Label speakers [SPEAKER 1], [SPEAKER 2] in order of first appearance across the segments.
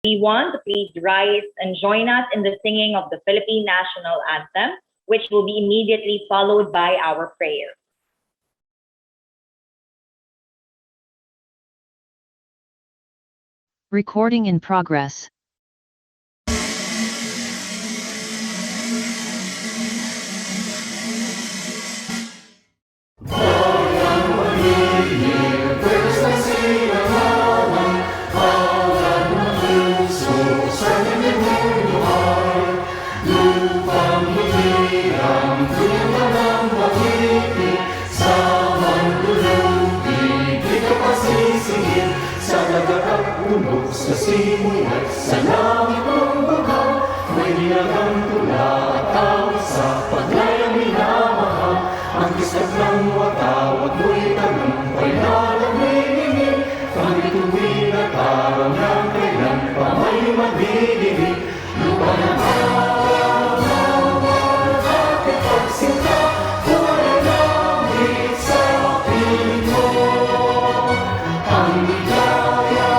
[SPEAKER 1] everyone to please rise and join us in the singing of the Philippine National Anthem, which will be immediately followed by our prayer.
[SPEAKER 2] Recording in progress.
[SPEAKER 3] Sa simula, sa langit ng bughaw, may nilagang tula at awit sa paglayang minamahal. Ang kisap ng watawat mo'y tagumpay na nagniningin, ang bituin at araw ng kailan pa may magdidinig. Lupa ng araw at ipagsinta, buhay langit sa piling mo. Ang ligaya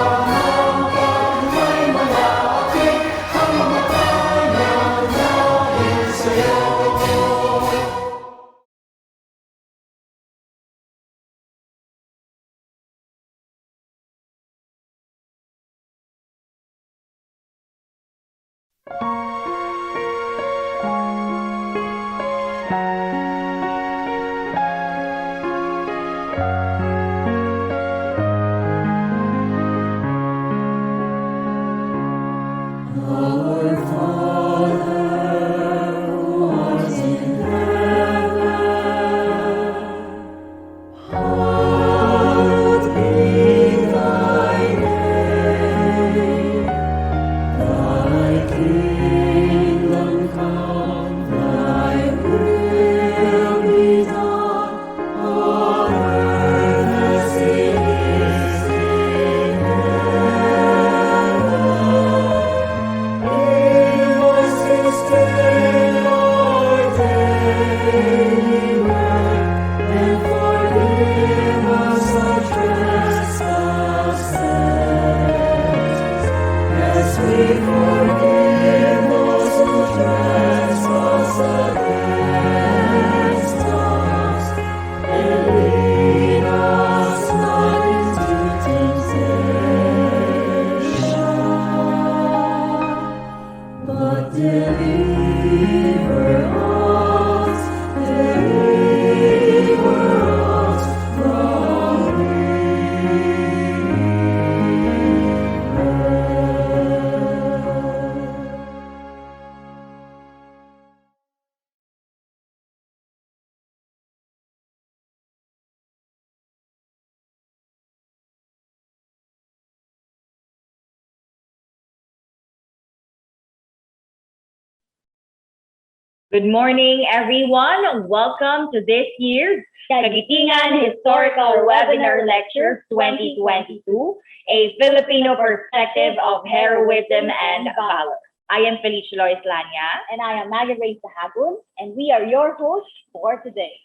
[SPEAKER 1] Good morning, everyone. Welcome to this year's Kagitingan Historical Webinar Lectures 2022, a Filipino perspective of heroism and valor. I am Felicia Lois Lanya.
[SPEAKER 4] And I am Maggie Ray Sahagun, and we are your hosts for today.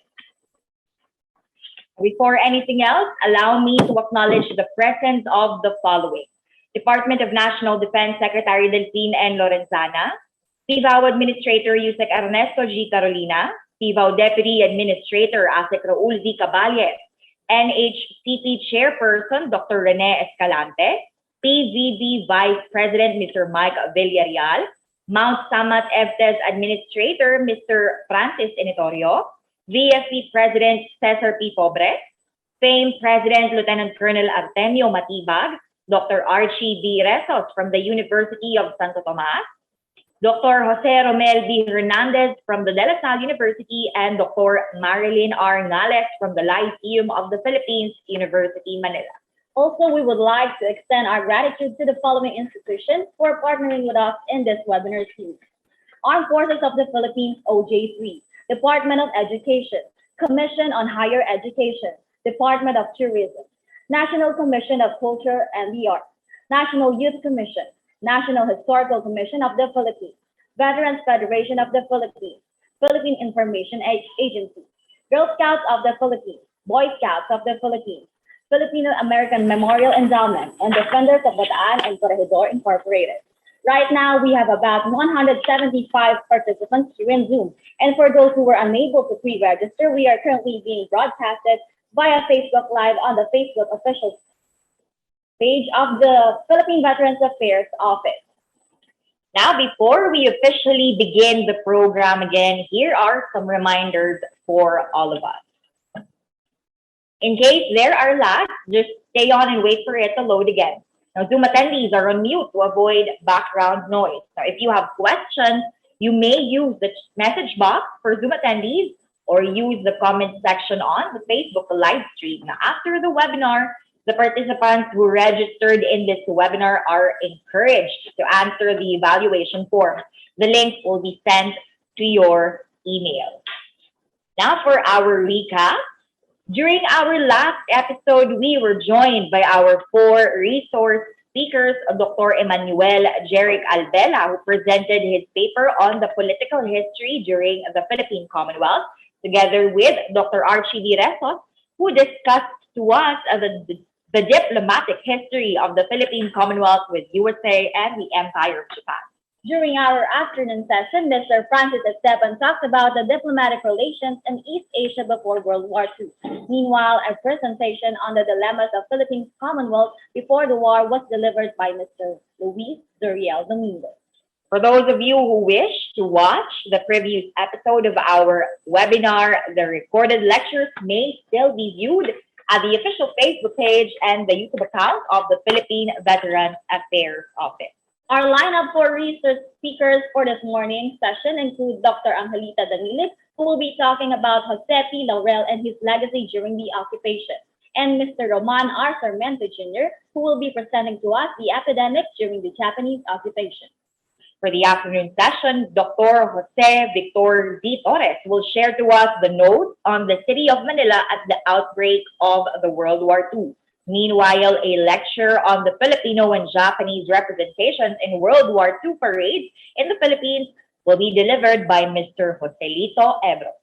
[SPEAKER 1] Before anything else, allow me to acknowledge the presence of the following: Department of National Defense Secretary Delphine N. Lorenzana, PVAO Administrator Yusek Ernesto G. Carolina, PVAO Deputy Administrator Asek Raul Z. Caballes, NHCP Chairperson Dr. Rene Escalante, PVD Vice President Mr. Mike Villarreal, Mount Samat FTES Administrator Mr. Francis Initorio, VFP President Cesar P. Pobre, FAME President Lieutenant Colonel Artemio Matibag, Dr. Archie D. Resos from the University of Santo Tomas, Dr. Jose Romel D. Hernandez from the De La Salle University, and Dr. Marilyn R. Ngales from the Lyceum of the Philippines, University, Manila.
[SPEAKER 4] Also, we would like to extend our gratitude to the following institutions for partnering with us in this webinar series: Armed Forces of the Philippines, OJ3, Department of Education, Commission on Higher Education, Department of Tourism, National Commission of Culture and the Arts, National Youth Commission, National Historical Commission of the Philippines, Veterans Federation of the Philippines, Philippine Information Agency, Girl Scouts of the Philippines, Boy Scouts of the Philippines, Filipino American Memorial Endowment, and Defenders of Bataan and Corregidor Incorporated. Right now, we have about 175 participants here in Zoom. And for those who were unable to pre-register, we are currently being broadcasted via Facebook Live on the Facebook official page of the Philippine Veterans Affairs Office.
[SPEAKER 1] Now, before we officially begin the program again, here are some reminders for all of us. In case there are lags, just stay on and wait for it to load again. Now, Zoom attendees are on mute to avoid background noise. Now, if you have questions, you may use the message box for Zoom attendees or use the comment section on the Facebook live stream. Now, after the webinar, the participants who registered in this webinar are encouraged to answer the evaluation form. The link will be sent to your email. Now for our recap. During our last episode, we were joined by our 4 resource speakers, Dr. Emmanuel Jeric Albela, who presented his paper on the political history during the Philippine Commonwealth, together with Dr. Archie D. Resos, who discussed to us the diplomatic history of the Philippine Commonwealth with USA and the Empire of Japan.
[SPEAKER 4] During our afternoon session, Mr. Francis Esteban talked about the diplomatic relations in East Asia before World War II. Meanwhile, a presentation on the dilemmas of Philippines Commonwealth before the war was delivered by Mr. Luis Duriel Domingo.
[SPEAKER 1] For those of you who wish to watch the previous episode of our webinar, the recorded lectures may still be viewed at the official Facebook page and the YouTube account of the Philippine Veterans Affairs Office.
[SPEAKER 4] Our lineup for research speakers for this morning's session includes Dr. Angelita Danilip, who will be talking about Jose P. Laurel and his legacy during the occupation, and Mr. Roman R. Sarmiento Jr., who will be presenting to us the epidemics during the Japanese occupation.
[SPEAKER 1] For the afternoon session, Dr. Jose Victor D. Torres will share to us the notes on the city of Manila at the outbreak of the World War II. Meanwhile, a lecture on the Filipino and Japanese representations in World War II parades in the Philippines will be delivered by Mr. Joselito Ebro.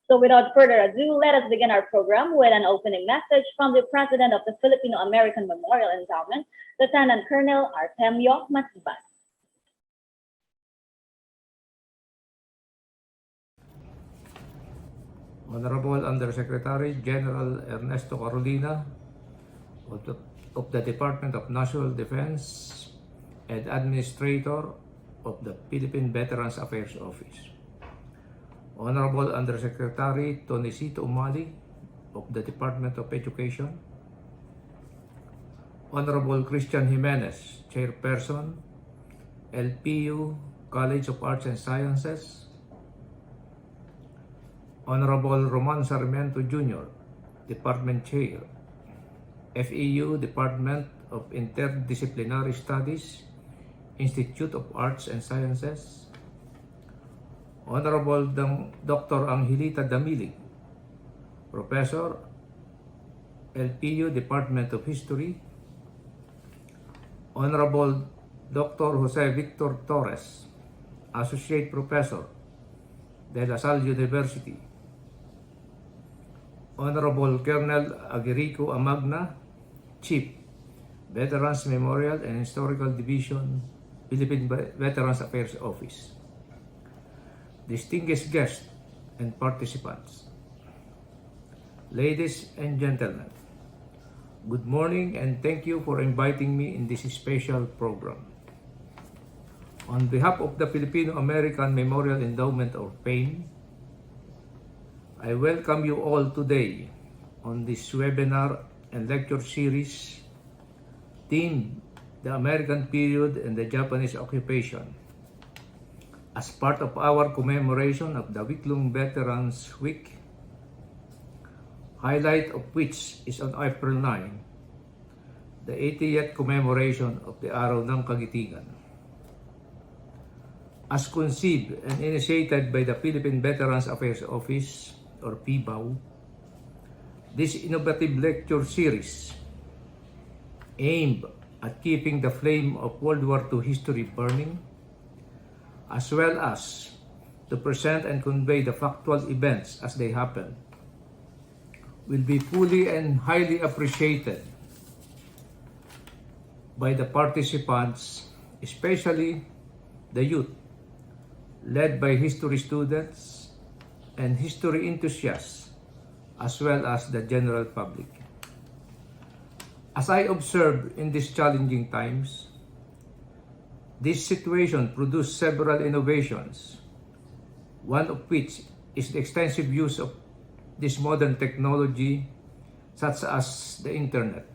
[SPEAKER 4] So without further ado, let us begin our program with an opening message from the President of the Filipino American Memorial Endowment, Lieutenant Colonel Artemio Matibas.
[SPEAKER 5] Honorable Undersecretary General Ernesto Carolina of the Department of National Defense and Administrator of the Philippine Veterans Affairs Office. Honorable Undersecretary Tonicito Umali of the Department of Education. Honorable Christian Jimenez, Chairperson, LPU College of Arts and Sciences. Honorable Roman Sarmiento Jr., Department Chair, FEU Department of Interdisciplinary Studies, Institute of Arts and Sciences. Honorable Dr. Angelita Damilig, Professor, LPU Department of History. Honorable Dr. Jose Victor Torres, Associate Professor, de La Salle University. Honorable Colonel Agirico Amagna, Chief, Veterans Memorial and Historical Division, Philippine Veterans Affairs Office. Distinguished guests and participants, ladies and gentlemen, good morning and thank you for inviting me in this special program. On behalf of the Filipino American Memorial Endowment of Fame, I welcome you all today on this webinar and lecture series themed The American Period and the Japanese Occupation as part of our commemoration of the week-long Veterans Week, highlight of which is on April 9, the 80th commemoration of the Araw ng Kagitingan. As conceived and initiated by the Philippine Veterans Affairs Office, or PVAO, this innovative lecture series aimed at keeping the flame of World War II history burning, as well as to present and convey the factual events as they happen, will be fully and highly appreciated by the participants, especially the youth, led by history students and history enthusiasts, as well as the general public. As I observed in these challenging times, this situation produced several innovations, one of which is the extensive use of this modern technology, such as the internet.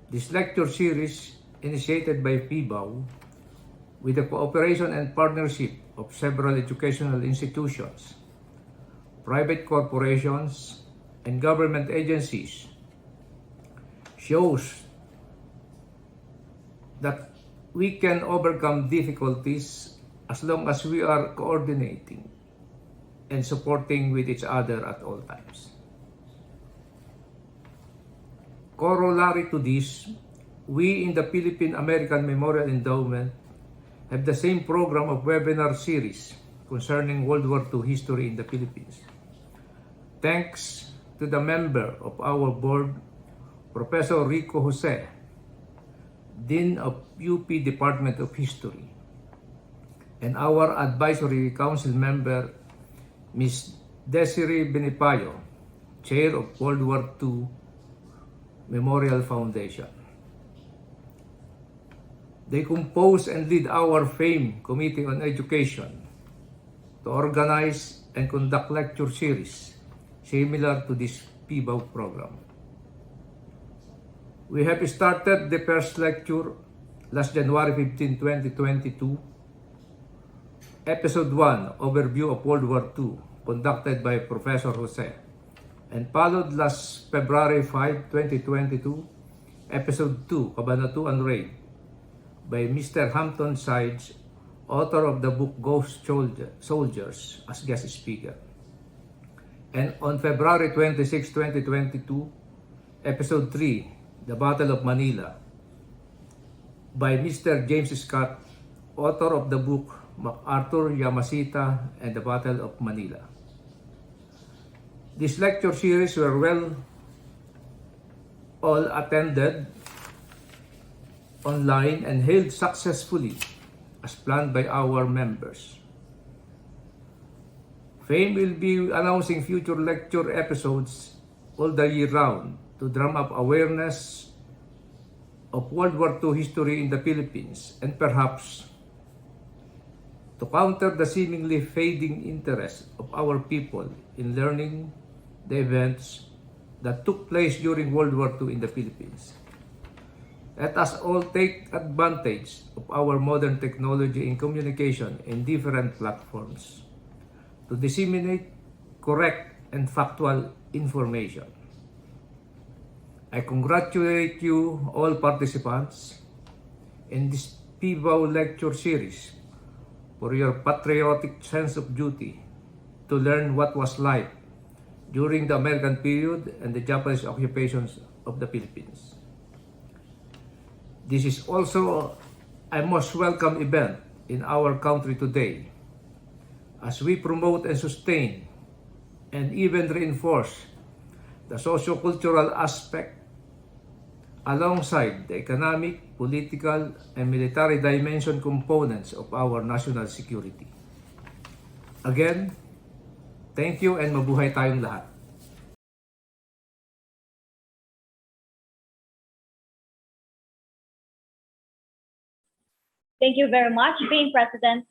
[SPEAKER 5] This lecture series, initiated by PVAO, with the cooperation and partnership of several educational institutions, private corporations, and government agencies, shows that we can overcome difficulties as long as we are coordinating and supporting with each other at all times. Corollary to this, we in the Philippine American Memorial Endowment have the same program of webinar series concerning World War II history in the Philippines. Thanks to the member of our board, Professor Rico Jose, Dean of UP Department of History, and our advisory council member, Ms. Desiree Benipayo, Chair of World War II Memorial Foundation. They compose and lead our famed Committee on Education to organize and conduct lecture series similar to this PVAO program. We have started the first lecture last January 15, 2022, Episode 1, Overview of World War II, conducted by Professor Jose, and followed last February 5, 2022, Episode 2, Kabanatuan Raid, by Mr. Hampton Sides, author of the book Ghost Soldiers, as guest speaker. And on February 26, 2022, Episode 3, The Battle of Manila, by Mr. James Scott, author of the book MacArthur, Yamasita, and the Battle of Manila. These lecture series were all attended online and held successfully as planned by our members. FAME will be announcing future lecture episodes all the year round to drum up awareness of World War II history in the Philippines and perhaps to counter the seemingly fading interest of our people in learning the events that took place during World War II in the Philippines. Let us all take advantage of our modern technology in communication in different platforms to disseminate correct and factual information. I congratulate you all participants in this PVAO lecture series for your patriotic sense of duty to learn what was like during the American period and the Japanese occupations of the Philippines. This is also a most welcome event in our country today as we promote and sustain and even reinforce the socio-cultural aspect alongside the economic, political, and military dimension components of our national security. Again, thank you and mabuhay tayong lahat.
[SPEAKER 4] Thank you very much, Being President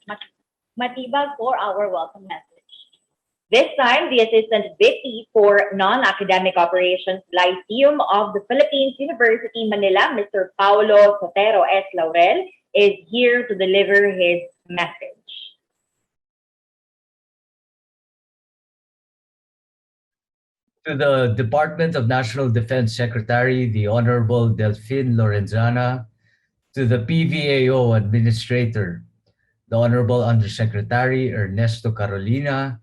[SPEAKER 4] Matibag, for our welcome message.
[SPEAKER 1] This time, the Assistant VP for Non-Academic Operations, Lyceum of the Philippines University, Manila, Mr. Paulo Sotero S. Laurel, is here to deliver his message.
[SPEAKER 6] To the Department of National Defense Secretary, the Honorable Delphine Lorenzana, to the PVAO Administrator, the Honorable Undersecretary Ernesto Carolina,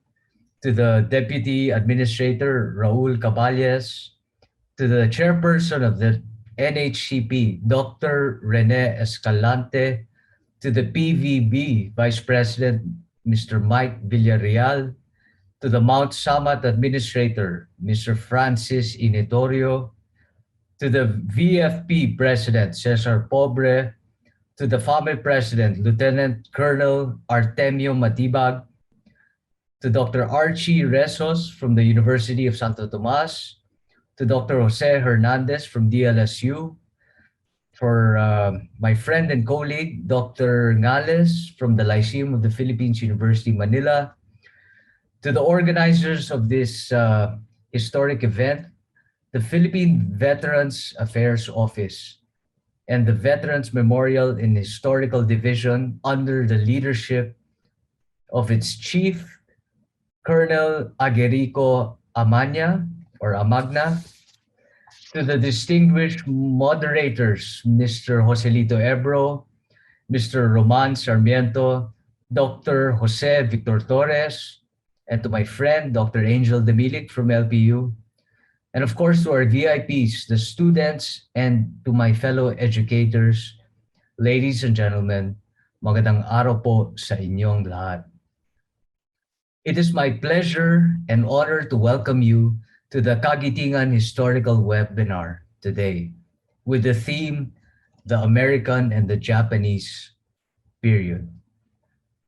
[SPEAKER 6] to the Deputy Administrator Raul Caballes, to the Chairperson of the NHCP, Dr. Rene Escalante, to the PVB Vice President Mr. Mike Villarreal, to the Mount Samat Administrator, Mr. Francis Inetorio, to the VFP President, Cesar Pobre, to the FAME President, Lieutenant Colonel Artemio Matibag, to Dr. Archie Resos from the University of Santo Tomas, to Dr. Jose Hernandez from DLSU, for my friend and colleague, Dr. Ngales from the Lyceum of the Philippines, University, Manila, to the organizers of this historic event, the Philippine Veterans Affairs Office, and the Veterans Memorial and Historical Division under the leadership of its chief, Colonel Agerico Amagna, to the distinguished moderators, Mr. Joselito Ebro, Mr. Roman Sarmiento, Dr. Jose Victor Torres, and to my friend, Dr. Angel Demilik from LPU, and of course to our VIPs, the students, and to my fellow educators, ladies and gentlemen, magandang araw po sa inyong lahat. It is my pleasure and honor to welcome you to the Kagitingan Historical Webinar today with the theme, The American and the Japanese Period.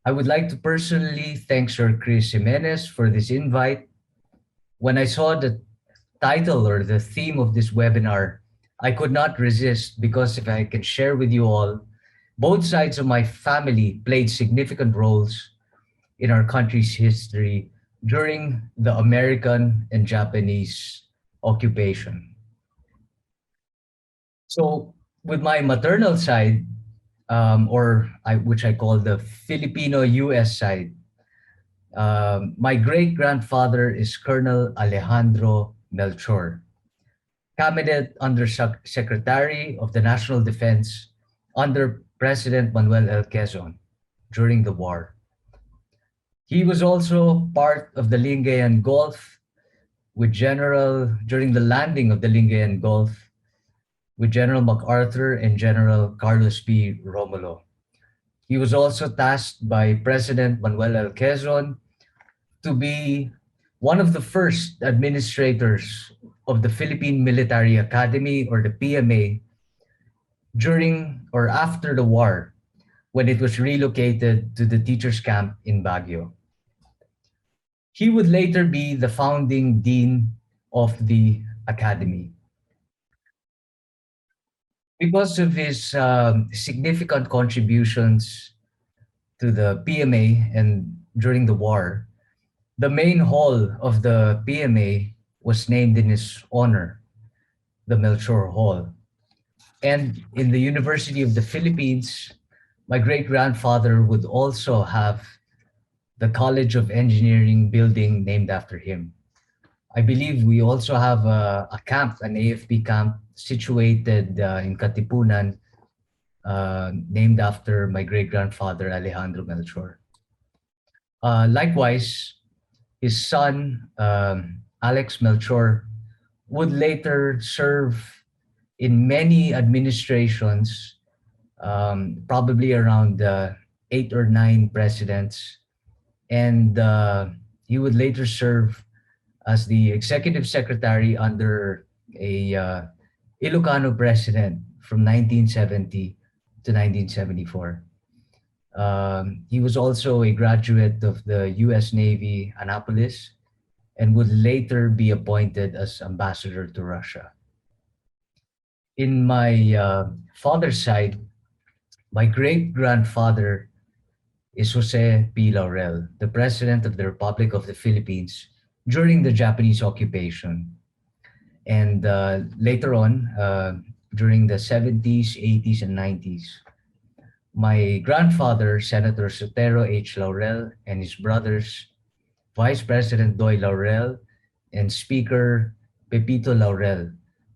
[SPEAKER 6] I would like to personally thank Sir Chris Jimenez for this invite. When I saw the title or the theme of this webinar, I could not resist because if I can share with you all, both sides of my family played significant roles in our country's history during the American and Japanese occupation. So with my maternal side, which I call the Filipino-US side, my great-grandfather is Colonel Alejandro Melchor, Cabinet Undersecretary of the National Defense under President Manuel L. Quezon during the war. He was also part of the Lingayen Gulf during the landing of the Lingayen Gulf with General MacArthur and General Carlos P. Romulo. He was also tasked by President Manuel L. Quezon to be one of the first administrators of the Philippine Military Academy, or the PMA, during or after the war, when it was relocated to the teachers' camp in Baguio. He would later be the founding dean of the academy. Because of his significant contributions to the PMA and during the war, the main hall of the PMA was named in his honor, the Melchor Hall. And in the University of the Philippines, my great-grandfather would also have the College of Engineering building named after him. I believe we also have a camp, an AFP camp, situated in Katipunan, named after my great-grandfather, Alejandro Melchor. Likewise, his son, Alex Melchor, would later serve in many administrations, probably around 8 or 9 presidents. And he would later serve as the executive secretary under a Ilocano president from 1970 to 1974. He was also a graduate of the US Navy, Annapolis, and would later be appointed as ambassador to Russia. In my father's side, my great-grandfather is Jose P. Laurel, the President of the Republic of the Philippines during the Japanese occupation. And later on, during the 70s, 80s, and 90s, my grandfather, Senator Sotero H. Laurel, and his brothers, Vice President Doy Laurel and Speaker Pepito Laurel,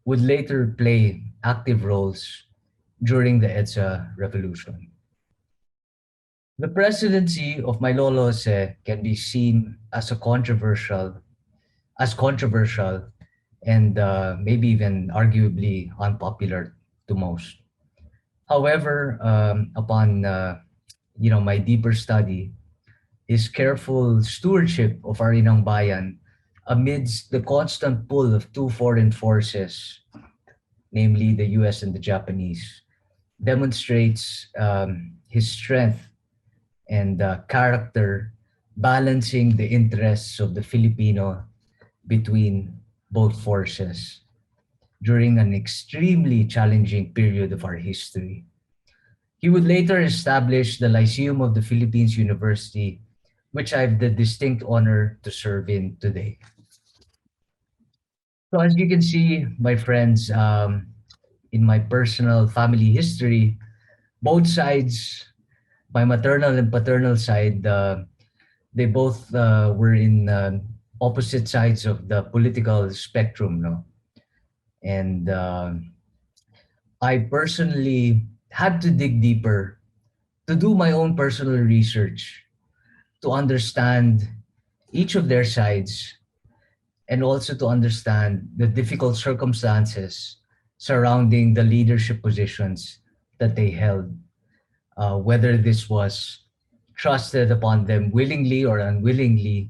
[SPEAKER 6] would later play active roles during the EDSA revolution. The presidency of my Lolo Jose can be seen as controversial, and maybe even arguably unpopular to most. However, upon my deeper study, his careful stewardship of our inang bayan amidst the constant pull of two foreign forces, namely the US and the Japanese, demonstrates his strength and character, balancing the interests of the Filipino between both forces during an extremely challenging period of our history. He would later establish the Lyceum of the Philippines University, which I have the distinct honor to serve in today. So as you can see, my friends, in my personal family history, both sides, my maternal and paternal side, they both were in opposite sides of the political spectrum, no? And I personally had to dig deeper to do my own personal research to understand each of their sides and also to understand the difficult circumstances surrounding the leadership positions that they held, whether this was trusted upon them willingly or unwillingly.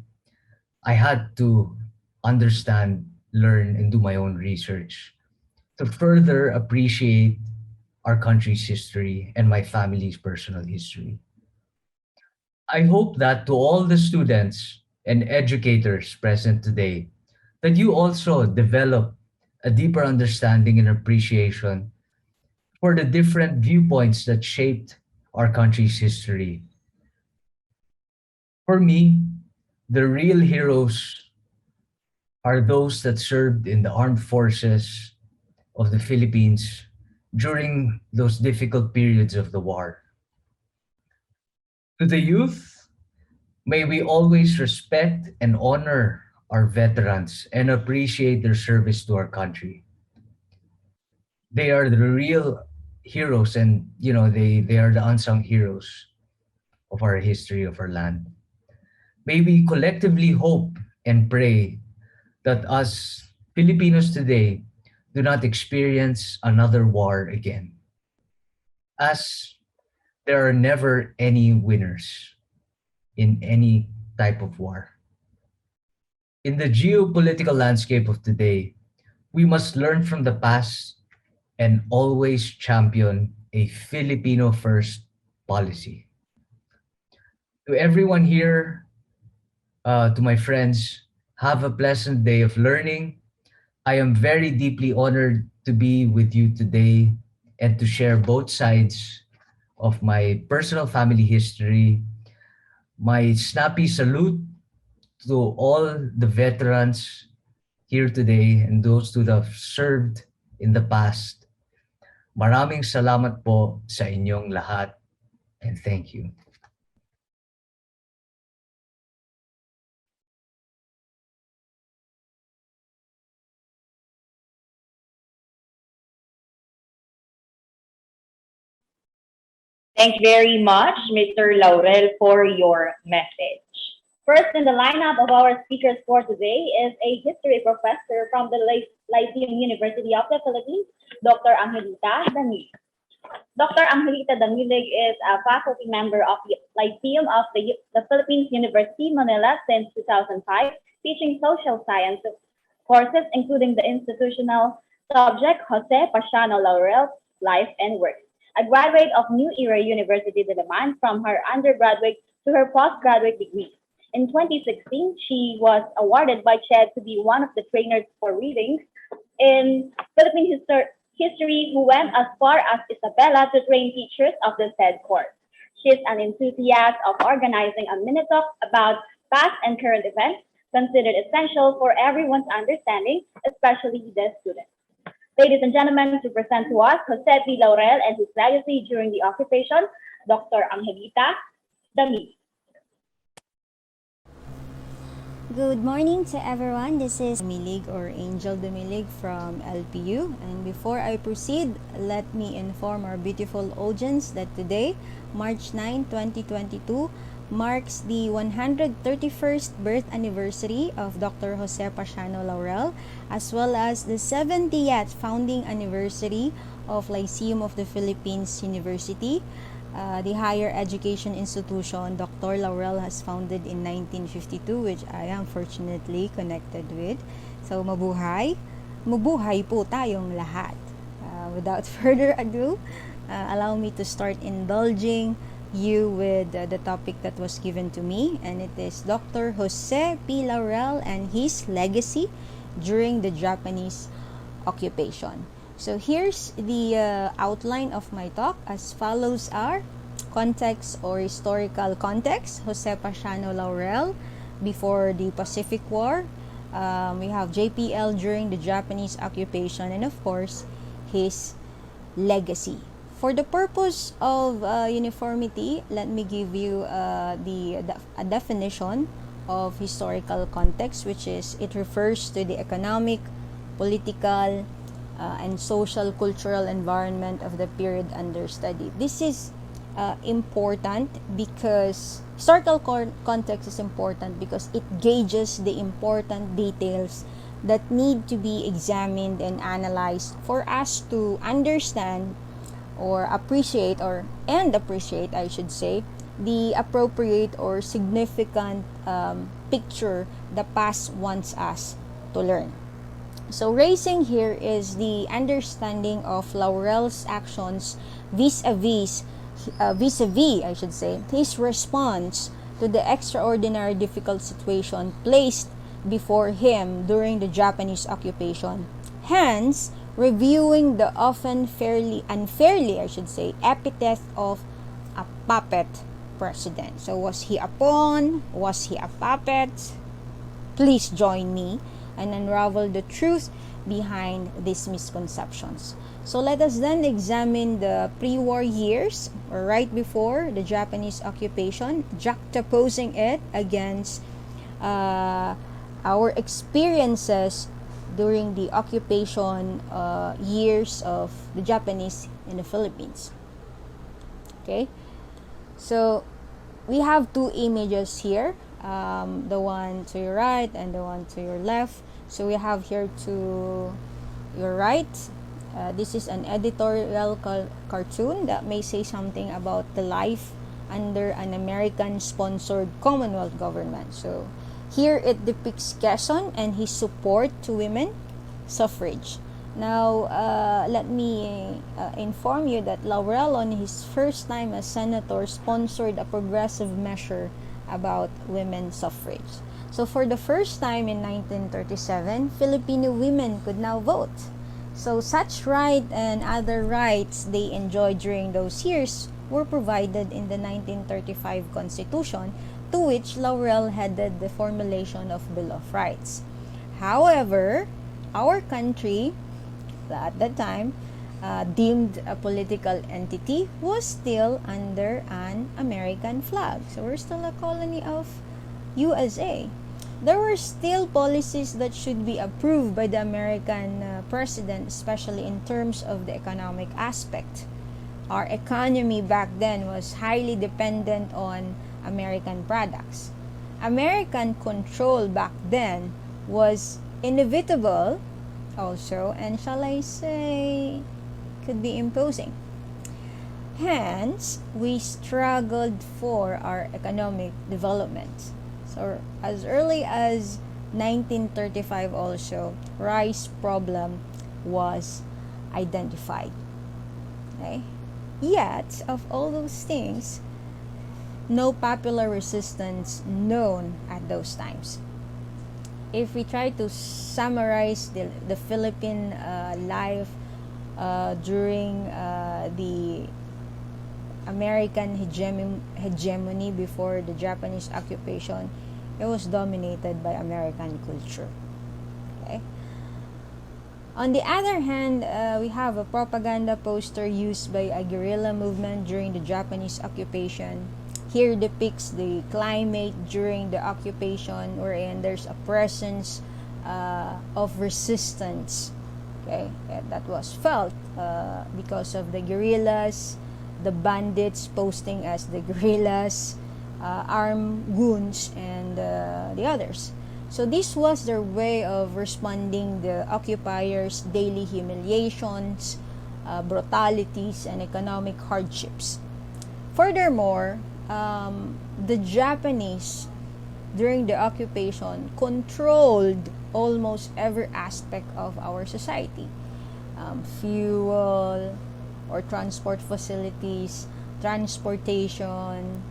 [SPEAKER 6] I had to understand, learn, and do my own research to further appreciate our country's history and my family's personal history. I hope that to all the students and educators present today, that you also develop a deeper understanding and appreciation for the different viewpoints that shaped our country's history. For me, the real heroes are those that served in the armed forces of the Philippines during those difficult periods of the war. To the youth, may we always respect and honor our veterans and appreciate their service to our country. They are the real heroes, and they are the unsung heroes of our history, of our land. May we collectively hope and pray that us Filipinos today do not experience another war again, as there are never any winners in any type of war. In the geopolitical landscape of today, we must learn from the past and always champion a Filipino first policy. To everyone here, to my friends, have a pleasant day of learning. I am very deeply honored to be with you today and to share both sides of my personal family history. My snappy salute to all the veterans here today and those who have served in the past. Maraming salamat po sa inyong lahat, and thank you.
[SPEAKER 1] Thank you very much, Mr. Laurel, for your message.
[SPEAKER 4] First in the lineup of our speakers for today is a history professor from the Lyceum University of the Philippines, Dr. Angelita Damilig. Dr. Angelita Damilig is a faculty member of the Lyceum of the Philippines University, Manila since 2005, teaching social science courses including the institutional subject Jose Pasiano Laurel's Life and Work. A graduate of New Era University de Diliman from her undergraduate to her postgraduate degree. In 2016, she was awarded by CHED to be one of the trainers for readings in Philippine history who went as far as Isabela to train teachers of the said course. She is an enthusiast of organizing a mini talk about past and current events considered essential for everyone's understanding, especially the students. Ladies and gentlemen, to present to us Jose P. Laurel and his legacy during the occupation, Dr. Angelita Damilig.
[SPEAKER 7] Good morning to everyone. This is Damilig or Angel Damilig from LPU. And before I proceed, let me inform our beautiful audience that today, March 9, 2022, marks the 131st birth anniversary of Dr. Jose Pasiano Laurel, as well as the 70th founding anniversary of Lyceum of the Philippines University. the higher education institution Dr. Laurel has founded in 1952, which I am fortunately connected with. So mabuhay! Mabuhay po tayong lahat. Without further ado, allow me to start indulging you with the topic that was given to me, and it is Dr. Jose P. Laurel and his legacy during the Japanese occupation. So here's the outline of my talk. As follows are context or historical context: Jose Pasiano Laurel before the Pacific War. We have JPL during the Japanese occupation, and of course his legacy. For the purpose of uniformity, let me give you a definition of historical context, which is it refers to the economic, political, and social cultural environment of the period under study. This is important because historical context is important because it gauges the important details that need to be examined and analyzed for us to understand or appreciate I should say, the appropriate or significant picture the past wants us to learn. So raising here is the understanding of Laurel's actions vis-a-vis, I should say, his response to the extraordinary difficult situation placed before him during the Japanese occupation. Hence, reviewing the often unfairly, I should say, epithet of a puppet president. So was he a pawn? Was he a puppet? Please join me and unravel the truth behind these misconceptions. So let us then examine the pre-war years, or right before the Japanese occupation, juxtaposing it against our experiences during the occupation years of the Japanese in the Philippines. Okay, so we have two images here, the one to your right and the one to your left. So we have here to your right, this is an editorial cartoon that may say something about the life under an American-sponsored Commonwealth government. So here it depicts Quezon and his support to women suffrage. Now, let me inform you that Laurel, on his first time as senator, sponsored a progressive measure about women's suffrage. So for the first time in 1937, Filipino women could now vote. So such right and other rights they enjoyed during those years were provided in the 1935 Constitution, to which Laurel headed the formulation of Bill of Rights. However, our country, at that time, deemed a political entity, was still under an American flag. So we're still a colony of USA. There were still policies that should be approved by the American president, especially in terms of the economic aspect. Our economy back then was highly dependent on American products. American control back then was inevitable also, and shall I say, could be imposing. Hence, we struggled for our economic development. So as early as 1935 also, rice problem was identified. Okay? Yet, of all those things, no popular resistance known at those times. If we try to summarize the Philippine life during the American hegemony before the Japanese occupation, it was dominated by American culture. Okay? On the other hand, we have a propaganda poster used by a guerrilla movement during the Japanese occupation. Here depicts the climate during the occupation, wherein there's a presence of resistance, okay, that was felt because of the guerrillas, the bandits posting as the guerrillas, armed goons, and the others. So this was their way of responding the occupiers' daily humiliations, brutalities, and economic hardships. Furthermore, the Japanese during the occupation controlled almost every aspect of our society. Fuel or transport facilities, transportation,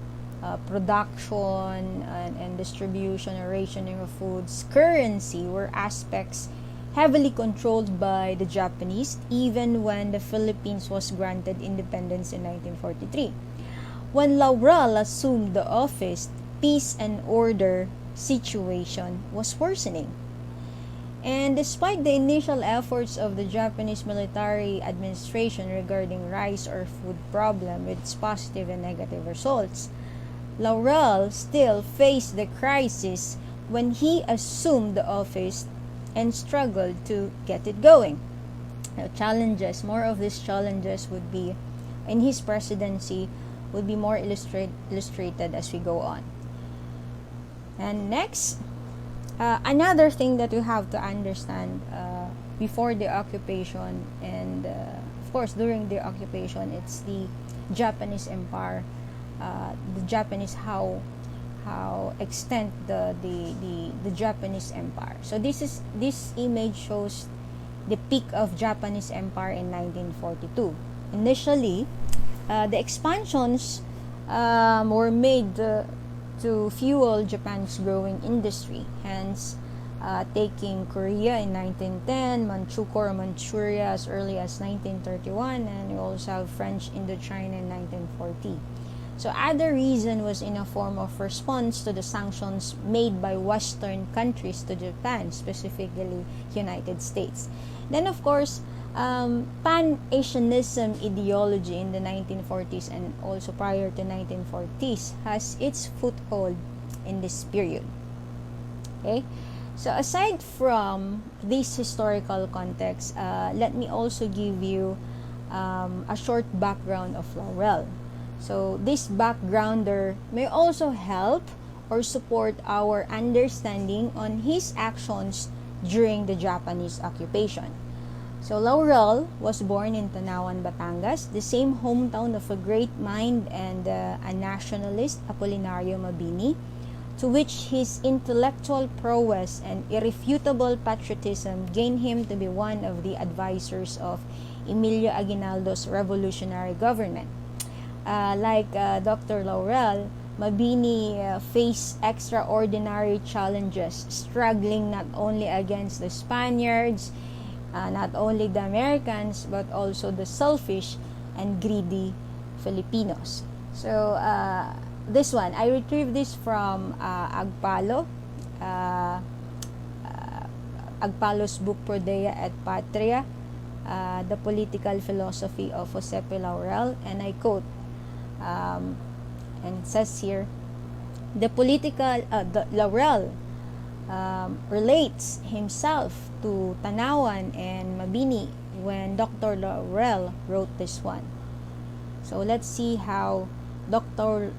[SPEAKER 7] production and distribution or rationing of foods, currency were aspects heavily controlled by the Japanese even when the Philippines was granted independence in 1943. When Laurel assumed the office, peace and order situation was worsening. And despite the initial efforts of the Japanese military administration regarding rice or food problem with its positive and negative results, Laurel still faced the crisis when he assumed the office and struggled to get it going. Challenges, more of these challenges would be in his presidency would be more illustrated as we go on. And next, another thing that we have to understand before the occupation and of course during the occupation, it's the Japanese Empire, the Japanese how extent the Japanese Empire. So this image shows the peak of Japanese Empire in 1942. Initially, the expansions were made to fuel Japan's growing industry, hence taking Korea in 1910, Manchuria as early as 1931, and you also have French Indochina in 1940. So other reason was in a form of response to the sanctions made by Western countries to Japan, specifically United States. Then of course, Pan-Asianism ideology in the 1940s and also prior to 1940s has its foothold in this period. Okay, so aside from this historical context, let me also give you a short background of Laurel. So this backgrounder may also help or support our understanding on his actions during the Japanese occupation. So Laurel was born in Tanawan, Batangas, the same hometown of a great mind and a nationalist, Apolinario Mabini, to which his intellectual prowess and irrefutable patriotism gained him to be one of the advisors of Emilio Aguinaldo's revolutionary government. Like Dr. Laurel, Mabini faced extraordinary challenges, struggling not only against the Spaniards, not only the Americans, but also the selfish and greedy Filipinos. So, this one, I retrieved this from Agpalo's book Prodea et Patria, The Political Philosophy of Josepe Laurel, and I quote, and it says here, Laurel relates himself to Tanawan and Mabini when Dr. Laurel wrote this one. So let's see how Dr.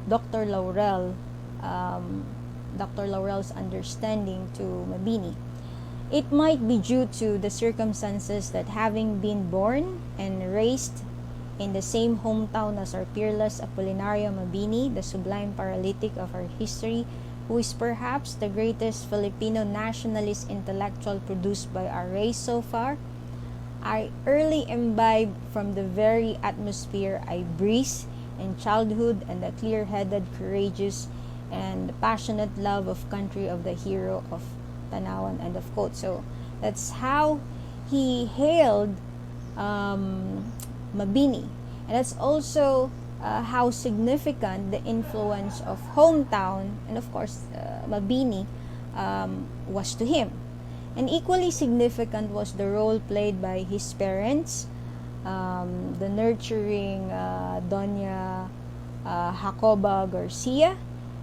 [SPEAKER 7] Laurel's understanding to Mabini. It might be due to the circumstances that having been born and raised in the same hometown as our peerless Apolinario Mabini, the sublime paralytic of our history, who is perhaps the greatest Filipino nationalist intellectual produced by our race so far, I early imbibed from the very atmosphere I breathed in childhood and the clear-headed, courageous, and passionate love of country of the hero of Tanawan, end of quote. So that's how he hailed Mabini, and that's also how significant the influence of hometown and of course Mabini was to him. And equally significant was the role played by his parents, the nurturing Doña Jacoba Garcia,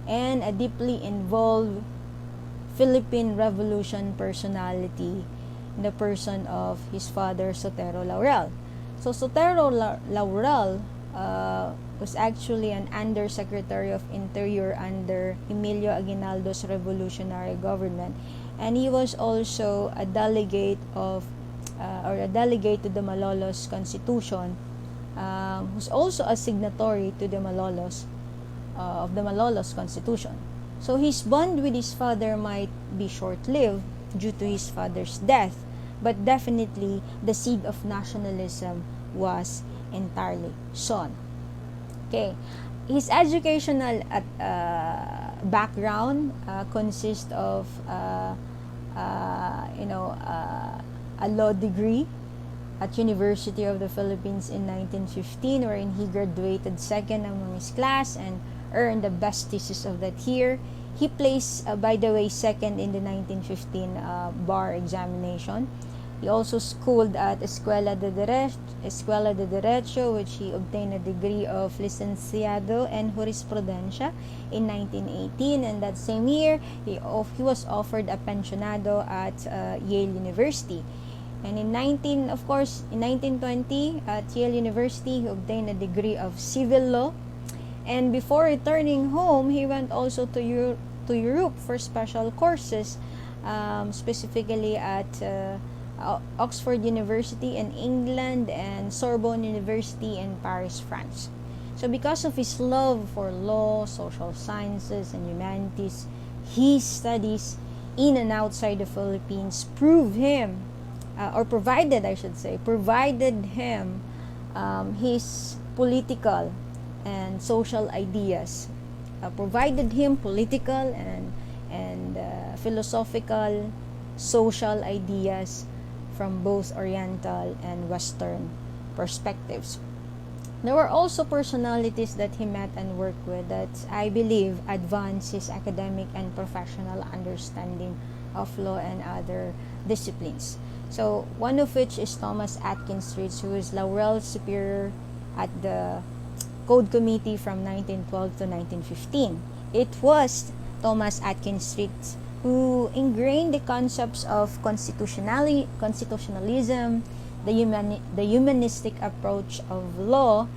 [SPEAKER 7] and a deeply involved Philippine Revolution personality in the person of his father, Sotero Laurel. So Sotero Laurel was actually an Undersecretary of Interior under Emilio Aguinaldo's revolutionary government, and he was also a delegate to the Malolos Constitution who's also a signatory to the of the Malolos Constitution. So his bond with his father might be short-lived due to his father's death, but definitely the seed of nationalism was entirely sown. Okay, his educational background consists of a law degree at University of the Philippines in 1915, wherein he graduated second among his class and earned the best thesis of that year. He placed, by the way, second in the 1915 bar examination. He also schooled at Escuela de Derecho, which he obtained a degree of Licenciado en Jurisprudencia in 1918, and that same year he was offered a pensionado at Yale University. And in 1920 at Yale University, he obtained a degree of civil law. And before returning home, he went also to Europe for special courses, specifically at Oxford University in England and Sorbonne University in Paris, France. So because of his love for law, social sciences, and humanities, his studies in and outside the Philippines provided him his political and social ideas, provided him political and philosophical social ideas from both Oriental and Western perspectives. There were also personalities that he met and worked with that I believe advanced his academic and professional understanding of law and other disciplines. So one of which is Thomas Atkins Reeds, who is Laurel Superior at the Code Committee from 1912 to 1915. It was Thomas Atkins Reeds who ingrained the concepts of constitutionalism, the humanistic approach of law,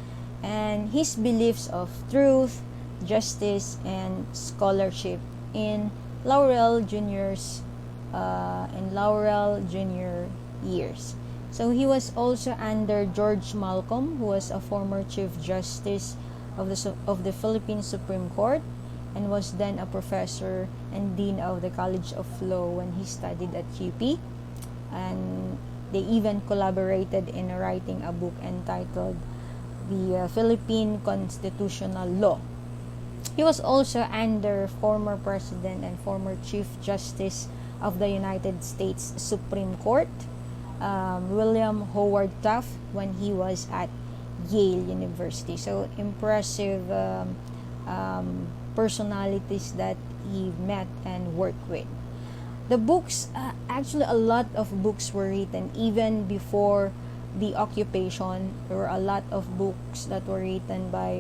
[SPEAKER 7] and his beliefs of truth, justice, and scholarship in Laurel Junior years. So he was also under George Malcolm, who was a former Chief Justice of the Philippine Supreme Court, and was then a professor and dean of the College of Law when he studied at UP. And they even collaborated in writing a book entitled The Philippine Constitutional Law. He was also under former President and former Chief Justice of the United States Supreme Court, William Howard Taft, when he was at Yale University. So impressive personalities that he met and worked with. The books, actually a lot of books were written even before the occupation. There were a lot of books that were written by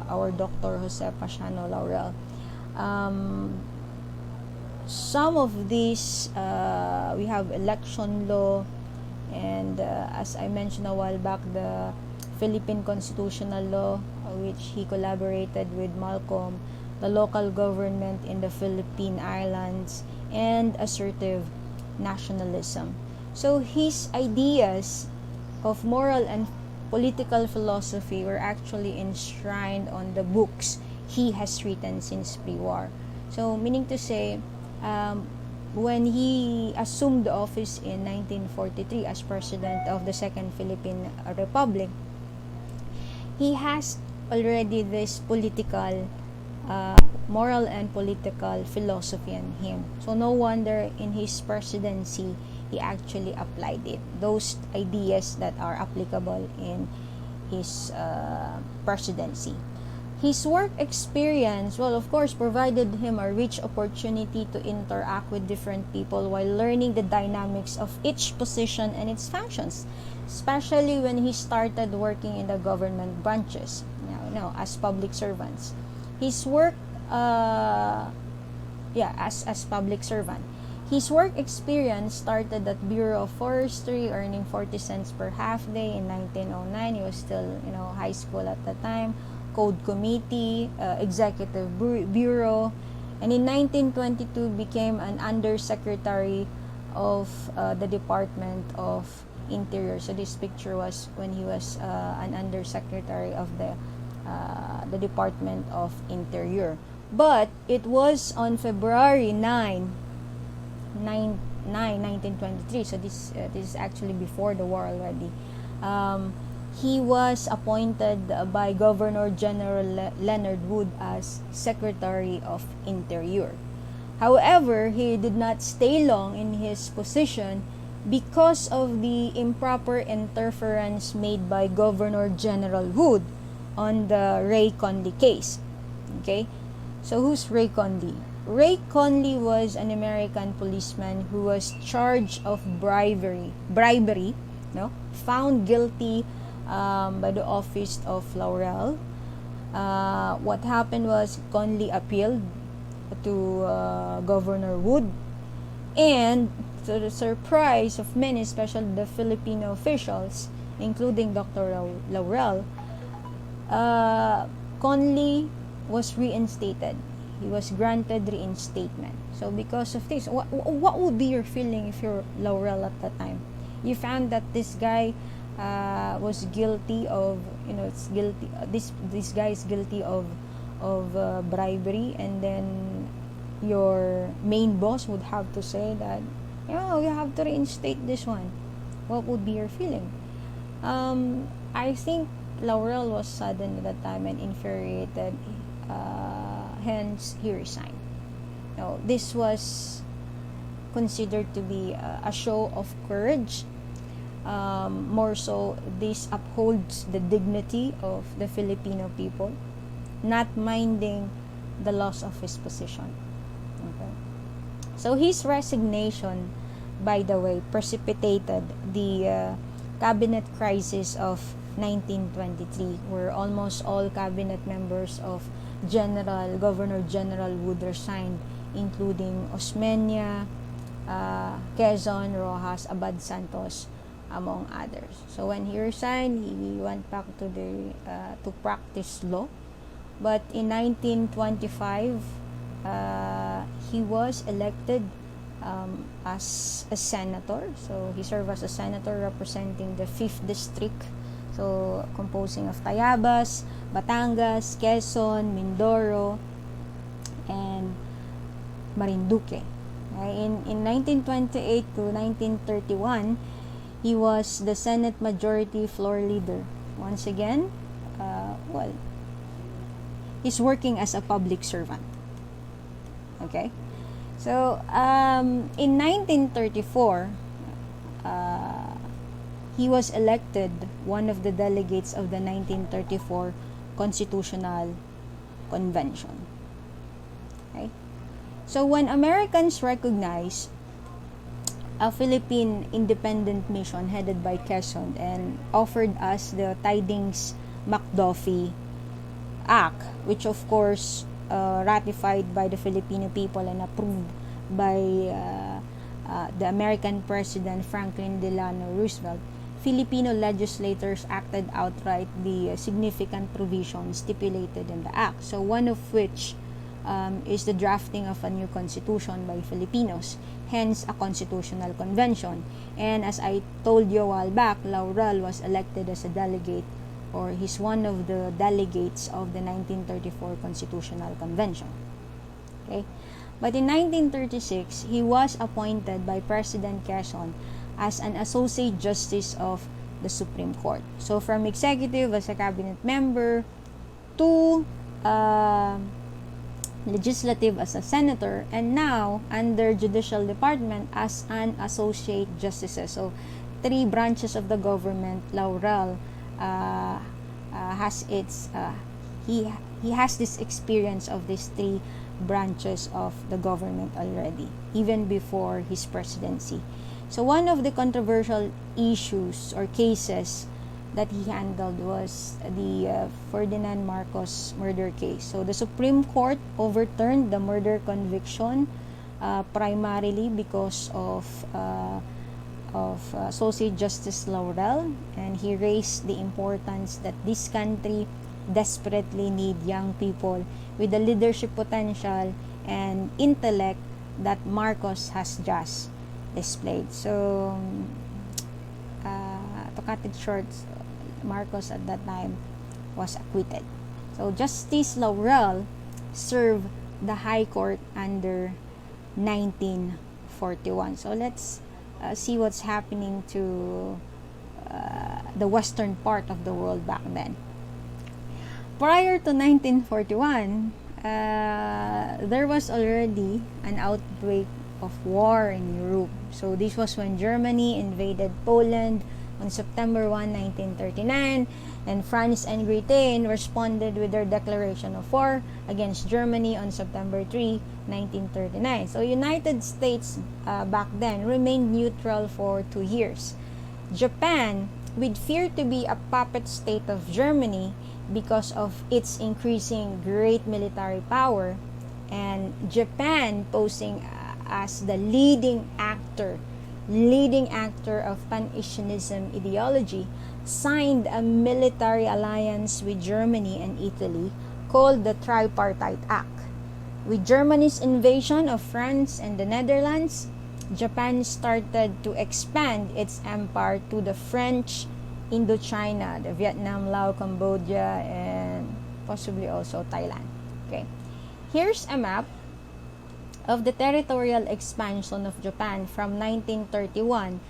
[SPEAKER 7] our Dr. Jose Pasiano Laurel. Some of these, we have election law, and as I mentioned a while back, the Philippine Constitutional Law, which he collaborated with Malcolm, the local government in the Philippine Islands, and assertive nationalism. So his ideas of moral and political philosophy were actually enshrined on the books he has written since pre-war. So meaning to say, when he assumed the office in 1943 as president of the Second Philippine Republic, he has already this political, moral and political philosophy in him. So no wonder in his presidency, he actually applied it. Those ideas that are applicable in his presidency. His work experience, well, of course, provided him a rich opportunity to interact with different people while learning the dynamics of each position and its functions, especially when he started working in the government branches, as public servants. His work, as public servant. His work experience started at Bureau of Forestry, earning 40 cents per half day in 1909. He was still, high school at the time. Code Committee, Executive Bureau, and in 1922 became an undersecretary of the Department of Interior. So this picture was when he was an undersecretary of the Department of Interior. But it was on February 1923. So this is actually before the war already. He was appointed by Governor General Leonard Wood as Secretary of Interior. However, he did not stay long in his position because of the improper interference made by Governor General Wood on the Ray Conley case. Okay, so who's Ray Conley? Ray Conley was an American policeman who was charged of bribery, found guilty by the office of Laurel. What happened was Conley appealed to Governor Wood, and to the surprise of many, especially the Filipino officials, including Dr. Laurel, Conley was reinstated. He was granted reinstatement. So because of this, what would be your feeling if you're Laurel at that time? You found that this guy was guilty of, this guy is guilty of bribery, and then your main boss would have to say that, you have to reinstate this one. What would be your feeling? I think Laurel was saddened at that time and infuriated. Hence, he resigned. Now, this was considered to be a show of courage. More so, this upholds the dignity of the Filipino people, not minding the loss of his position. Okay. So his resignation, by the way, precipitated the cabinet crisis of 1923, where almost all cabinet members of Governor General Wood resigned, including Osmeña, Quezon, Rojas, Abad Santos, among others. So when he resigned, he went back to practice law. But in 1925, he was elected as a senator. So he served as a senator representing the 5th district, so composing of Tayabas, Batangas, Quezon, Mindoro, and Marinduque. In 1928 to 1931, he was the Senate Majority Floor Leader. Once again, he's working as a public servant. Okay? So, in 1934, he was elected one of the delegates of the 1934 Constitutional Convention. Okay? So, when Americans recognized a Philippine independent mission headed by Quezon and offered us the Tidings-McDuffie Act, which of course ratified by the Filipino people and approved by the American President Franklin Delano Roosevelt, Filipino legislators acted outright the significant provisions stipulated in the act. So one of which is the drafting of a new constitution by Filipinos, hence a constitutional convention. And as I told you a while back, Laurel was elected as a delegate, or he's one of the delegates of the 1934 Constitutional Convention. Okay? But in 1936, he was appointed by President Quezon as an Associate Justice of the Supreme Court. So from executive as a cabinet member to legislative as a senator, and now under judicial department as an associate justice. So 3 branches of the government, Laurel has its he has this experience of these 3 branches of the government already, even before his presidency. So one of the controversial issues or cases that he handled was the Ferdinand Marcos murder case. So the Supreme Court overturned the murder conviction primarily because of Associate Justice Laurel, and he raised the importance that this country desperately need young people with the leadership potential and intellect that Marcos has just displayed. So cut it short, Marcos at that time was acquitted. So Justice Laurel served the High Court under 1941. So let's see what's happening to the western part of the world back then. Prior to 1941, there was already an outbreak of war in Europe. So this was when Germany invaded Poland on September 1, 1939, and France and Britain responded with their declaration of war against Germany on September 3, 1939. So United States back then remained neutral for 2 years. Japan, with fear to be a puppet state of Germany because of its increasing great military power, and Japan posing as the leading actor of Pan-Asianism ideology, signed a military alliance with Germany and Italy called the Tripartite Act. With Germany's invasion of France and the Netherlands, Japan started to expand its empire to the French Indochina, the Vietnam, Laos, Cambodia, and possibly also Thailand. Okay, here's a map of the territorial expansion of Japan from 1931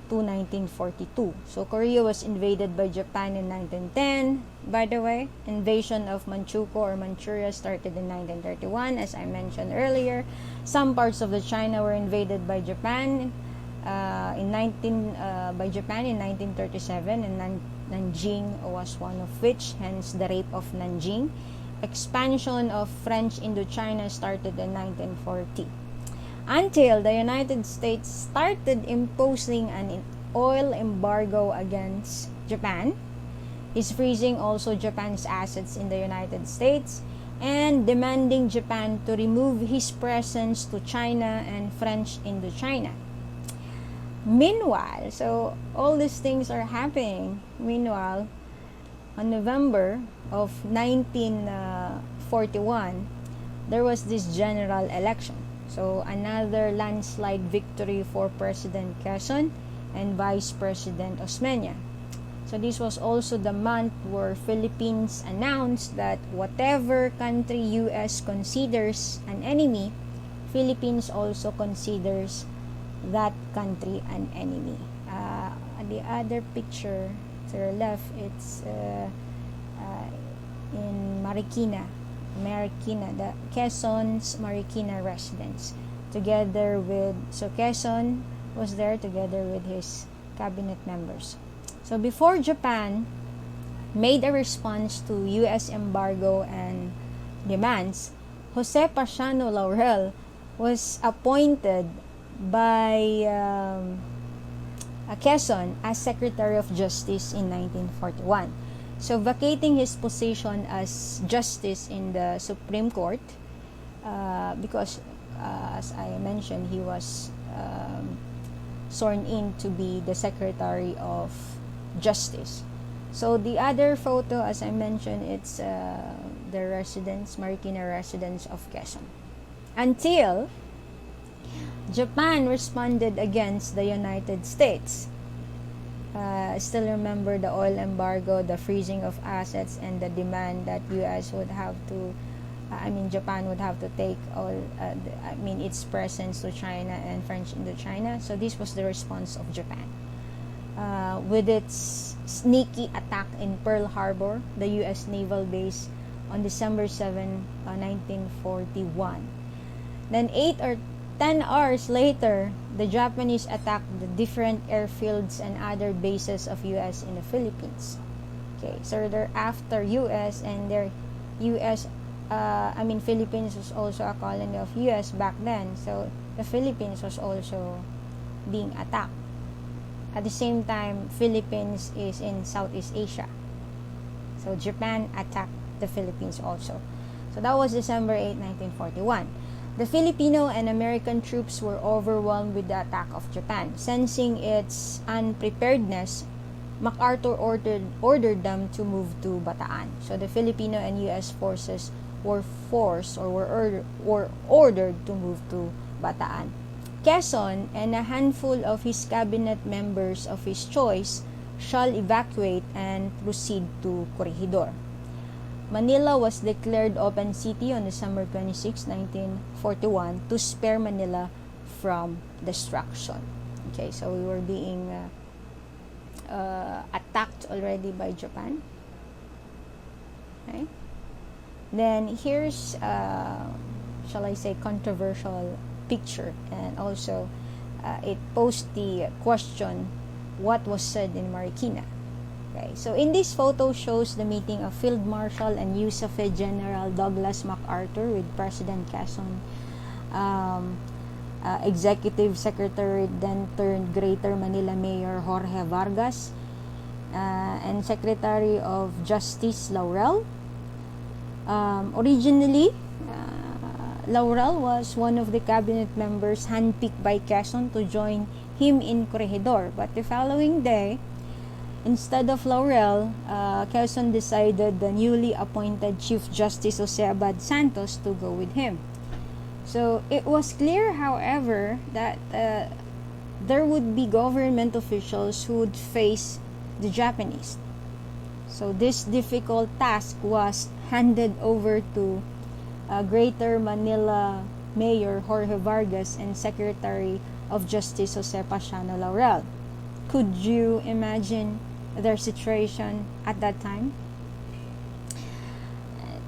[SPEAKER 7] to 1942. So Korea was invaded by Japan in 1910. By the way, invasion of Manchukuo or Manchuria started in 1931, as I mentioned earlier. Some parts of the China were invaded by Japan in 1937, and Nanjing was one of which, hence the rape of Nanjing. Expansion of French Indochina started in 1940, until the United States started imposing an oil embargo against Japan. He's freezing also Japan's assets in the United States and demanding Japan to remove his presence to China and French Indochina. Meanwhile, so all these things are happening. Meanwhile, on November of 1941, there was this general election. So another landslide victory for President Quezon and Vice President Osmeña. So this was also the month where Philippines announced that whatever country US considers an enemy, Philippines also considers that country an enemy. The other picture to your left, it's in Marikina, the Quezon's Marikina residence, together with, so Quezon was there together with his cabinet members. So before Japan made a response to US embargo and demands, Jose Pasiano Laurel was appointed by Quezon as Secretary of Justice in 1941. So vacating his position as justice in the Supreme Court, because as I mentioned, he was sworn in to be the Secretary of Justice. So the other photo, as I mentioned, it's the residence, Marikina residence of Quezon. Until Japan responded against the United States. Still remember the oil embargo, the freezing of assets, and the demand that US would have to, Japan would have to take all, its presence to China and French Indochina. So this was the response of Japan. With its sneaky attack in Pearl Harbor, the US naval base, on December 7, 1941. Then 8 or 10 hours later, the Japanese attacked the different airfields and other bases of US in the Philippines. Okay, so they're after US, and their US, Philippines was also a colony of US back then, so the Philippines was also being attacked. At the same time, Philippines is in Southeast Asia, so Japan attacked the Philippines also. So that was December 8, 1941. The Filipino and American troops were overwhelmed with the attack of Japan. Sensing its unpreparedness, MacArthur ordered them to move to Bataan. So the Filipino and US forces were ordered to move to Bataan. Quezon and a handful of his cabinet members of his choice shall evacuate and proceed to Corregidor. Manila was declared open city on December 26, 1941 to spare Manila from destruction. Okay, so we were being attacked already by Japan. Okay. Then here's, shall I say, controversial picture, and also it posed the question, what was said in Marikina? Okay, so in this photo shows the meeting of Field Marshal and USAFE General Douglas MacArthur with President Quezon, Executive Secretary then turned Greater Manila Mayor Jorge Vargas, and Secretary of Justice Laurel. Originally, Laurel was one of the cabinet members handpicked by Quezon to join him in Corregidor, but the following day, instead of Laurel, Quezon decided the newly appointed Chief Justice Jose Abad Santos to go with him. So it was clear, however, that there would be government officials who would face the Japanese. So this difficult task was handed over to Greater Manila Mayor Jorge Vargas and Secretary of Justice Jose Pasiano Laurel. Could you imagine their situation at that time?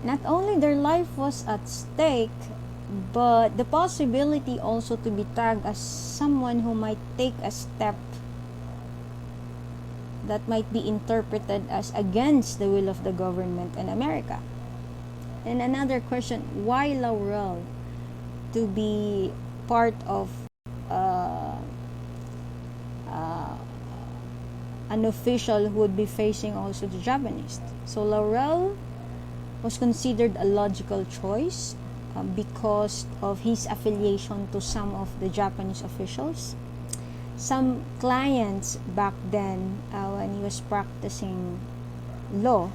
[SPEAKER 7] Not only their life was at stake, but the possibility also to be tagged as someone who might take a step that might be interpreted as against the will of the government in America. And another question, why Laurel to be part of an official who would be facing also the Japanese? So Laurel was considered a logical choice because of his affiliation to some of the Japanese officials. Some clients back then, when he was practicing law,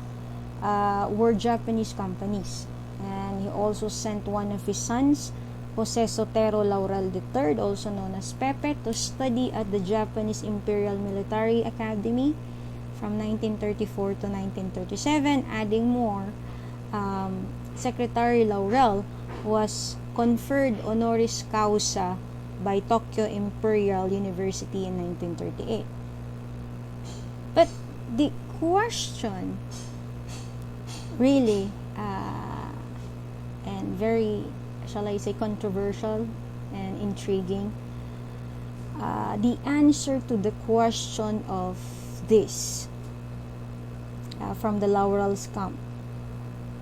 [SPEAKER 7] were Japanese companies. And he also sent one of his sons, Jose Sotero Laurel III, also known as Pepe, to study at the Japanese Imperial Military Academy from 1934 to 1937. Adding more, Secretary Laurel was conferred honoris causa by Tokyo Imperial University in 1938. But the question really and very, shall I say, controversial and intriguing, the answer to the question of this from the Laurel's camp: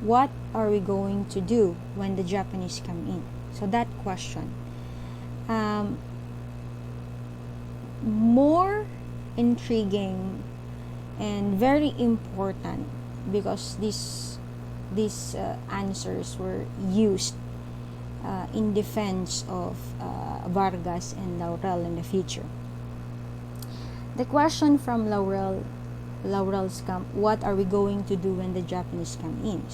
[SPEAKER 7] what are we going to do when the Japanese come in? So that question, more intriguing and very important, because these answers were used in defense of Vargas and Laurel in the future. The question from Laurel's camp, what are we going to do when the Japanese come in?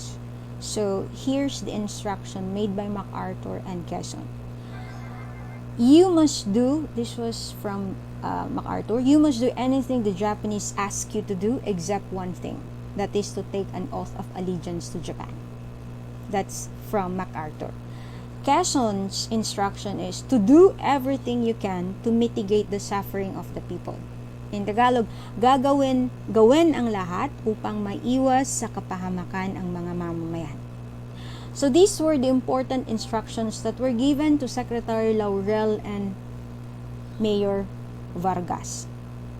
[SPEAKER 7] So here's the instruction made by MacArthur and Quezon. You must do, this was from MacArthur, you must do anything the Japanese ask you to do except one thing, that is to take an oath of allegiance to Japan. That's from MacArthur. Quezon's instruction is to do everything you can to mitigate the suffering of the people. In Tagalog, gawin ang lahat upang maiwas sa kapahamakan ang mga mamamayan. So these were the important instructions that were given to Secretary Laurel and Mayor Vargas.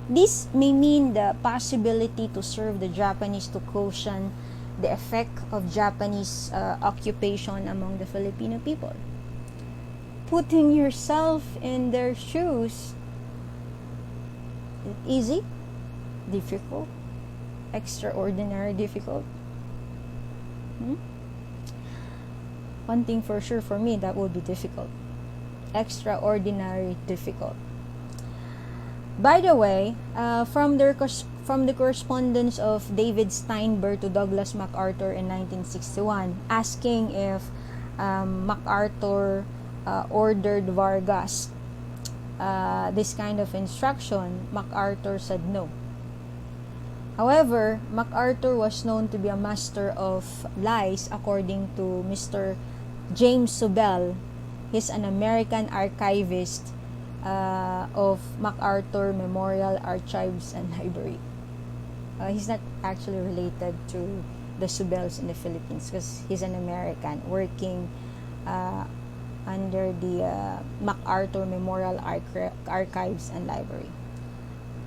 [SPEAKER 7] This may mean the possibility to serve the Japanese to caution the effect of Japanese occupation among the Filipino people. Putting yourself in their shoes, easy, difficult, extraordinary difficult. One thing for sure for me, that would be difficult. Extraordinary difficult. By the way, from the correspondence of David Steinberg to Douglas MacArthur in 1961, asking if MacArthur ordered Vargas this kind of instruction, MacArthur said no. However, MacArthur was known to be a master of lies according to Mr. James Sobel. He's an American archivist of MacArthur Memorial Archives and Library. He's not actually related to the Sobels in the Philippines because he's an American working under the MacArthur Memorial Archives and Library.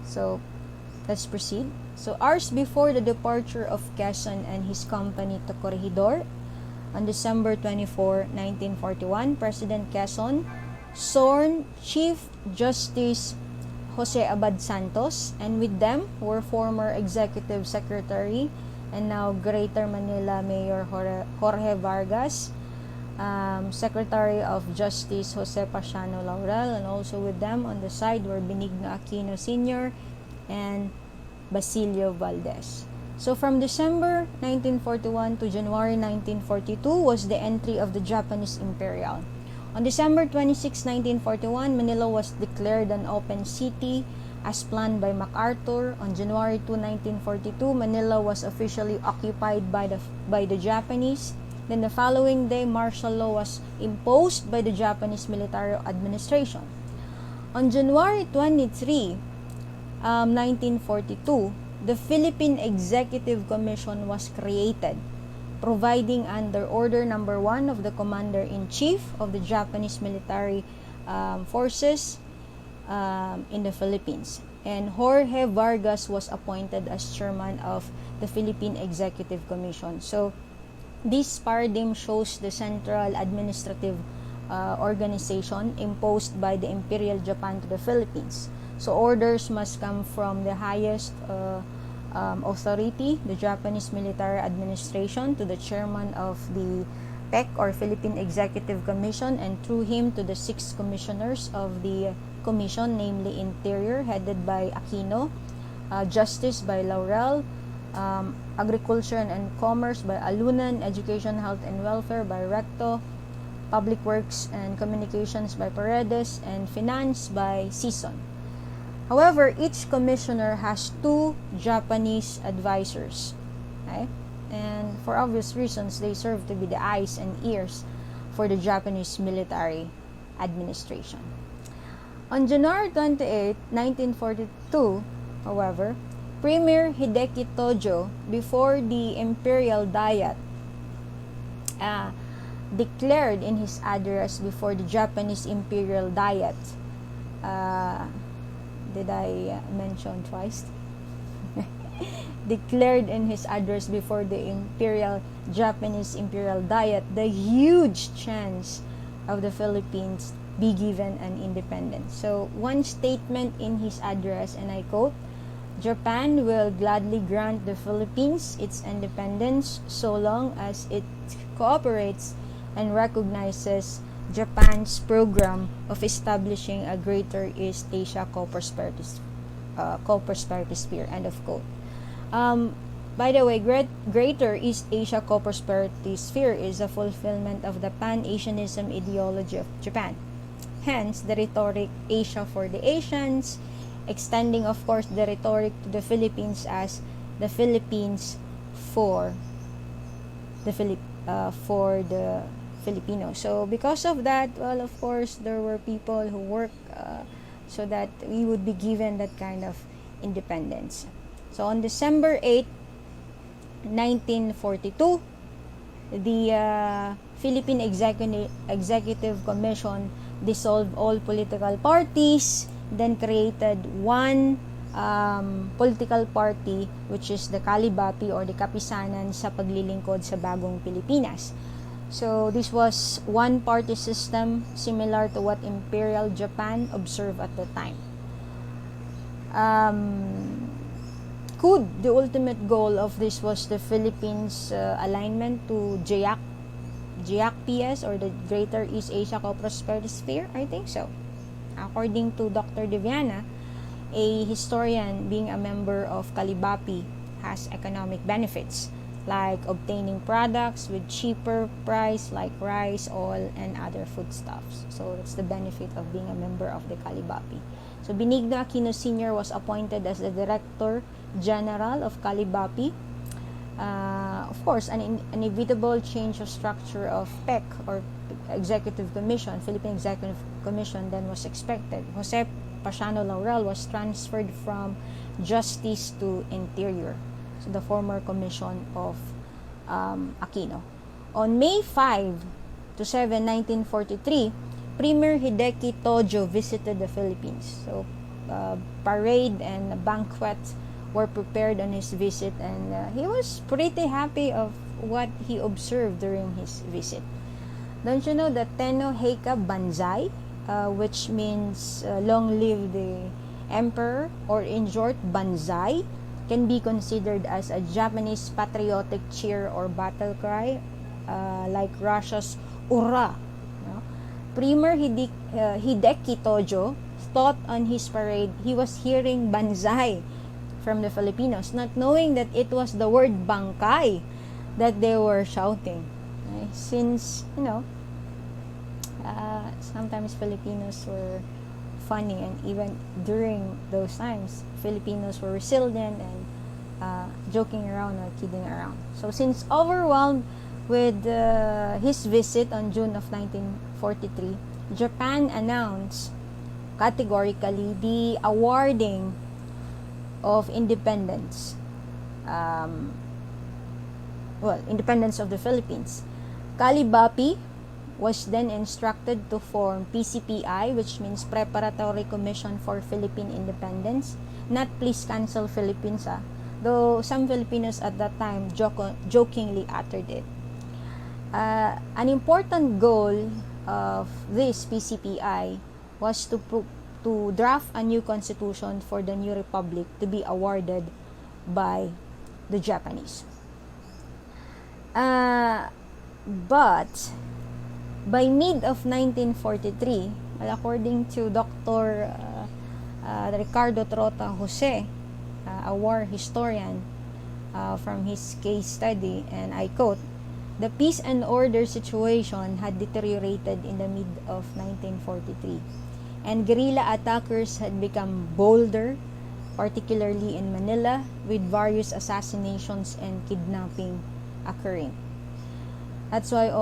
[SPEAKER 7] So, let's proceed. So, hours before the departure of Quezon and his company to Corregidor, on December 24, 1941, President Quezon sworn Chief Justice Jose Abad Santos, and with them were former Executive Secretary and now Greater Manila Mayor Jorge Vargas, Secretary of Justice Jose Pasiano Laurel, and also with them on the side were Benigno Aquino Sr. and Basilio Valdez. So from December 1941 to January 1942 was the entry of the Japanese Imperial. On December 26, 1941, Manila was declared an open city as planned by MacArthur. On January 2, 1942, Manila was officially occupied by the Japanese. Then the following day, martial law was imposed by the Japanese military administration. On January 23, 1942, the Philippine Executive Commission was created, providing under Order Number 1 of the Commander-in-Chief of the Japanese military forces in the Philippines. And Jorge Vargas was appointed as chairman of the Philippine Executive Commission. So, this paradigm shows the central administrative organization imposed by the Imperial Japan to the Philippines. So orders must come from the highest authority, the Japanese military administration, to the chairman of the PEC or Philippine Executive Commission, and through him to the 6 commissioners of the commission, namely Interior, headed by Aquino, Justice by Laurel, Agriculture and Commerce by Alunan, Education, Health and Welfare by Recto, Public Works and Communications by Paredes, and Finance by Sison. However, each commissioner has 2 Japanese advisors, okay? And for obvious reasons, they serve to be the eyes and ears for the Japanese military administration. On January 28, 1942, however, Premier Hideki Tojo, before the Imperial Diet, declared in his address before the Japanese Imperial Diet, did I mention twice? Declared in his address before the Japanese Imperial Diet the huge chance of the Philippines be given an independence. So one statement in his address, and I quote, "Japan will gladly grant the Philippines its independence so long as it cooperates and recognizes Japan's program of establishing a Greater East Asia co-prosperity sphere." End of quote. By the way, Greater East Asia co-prosperity sphere is a fulfillment of the Pan-Asianism ideology of Japan. Hence, the rhetoric Asia for the Asians, extending, of course, the rhetoric to the Philippines as the Philippines for the Filipinos. So, because of that, well, of course, there were people who worked so that we would be given that kind of independence. So, on December 8, 1942, the Philippine Executive Commission dissolved all political parties, then created one political party, which is the Kalibapi or the Kapisanan sa Paglilingkod sa Bagong Pilipinas. So this was one party system similar to what Imperial Japan observed at the time. Could the ultimate goal of this was the Philippines alignment to GIAC-PS or the Greater East Asia Co-Prosperity Sphere? I think so. According to Dr. Deviana, a historian, being a member of Kalibapi has economic benefits like obtaining products with cheaper price like rice, oil, and other foodstuffs. So that's the benefit of being a member of the Kalibapi. So Benigno Aquino Sr. was appointed as the Director General of Calibapi. Of course, an inevitable change of structure of PEC, or Executive Commission, Philippine Executive Commission, then was expected. Jose Pasiano Laurel was transferred from Justice to Interior, so the former commission of Aquino. On May 5 to 7, 1943, Premier Hideki Tojo visited the Philippines. So, parade and banquet were prepared on his visit, and he was pretty happy of what he observed during his visit. Don't you know that Tenno Heika Banzai, which means long live the emperor, or in short, Banzai, can be considered as a Japanese patriotic cheer or battle cry, like Russia's Ura. Premier Hideki Tojo thought on his parade he was hearing Banzai from the Filipinos, not knowing that it was the word bangkay that they were shouting. Since, sometimes Filipinos were funny, and even during those times, Filipinos were resilient and joking around or kidding around. So since overwhelmed with his visit on June of 1943, Japan announced categorically the awarding of independence, independence of the Philippines. Calibapi was then instructed to form PCPI, which means Preparatory Commission for Philippine Independence, not Please Cancel Philippines, though some Filipinos at that time jokingly uttered it. An important goal of this PCPI was to draft a new constitution for the new republic to be awarded by the Japanese. But by mid of 1943, according to Dr. Ricardo Trota Jose, a war historian, from his case study, and I quote, "The peace and order situation had deteriorated in the mid of 1943, and guerrilla attackers had become bolder, particularly in Manila, with various assassinations and kidnapping occurring." That's why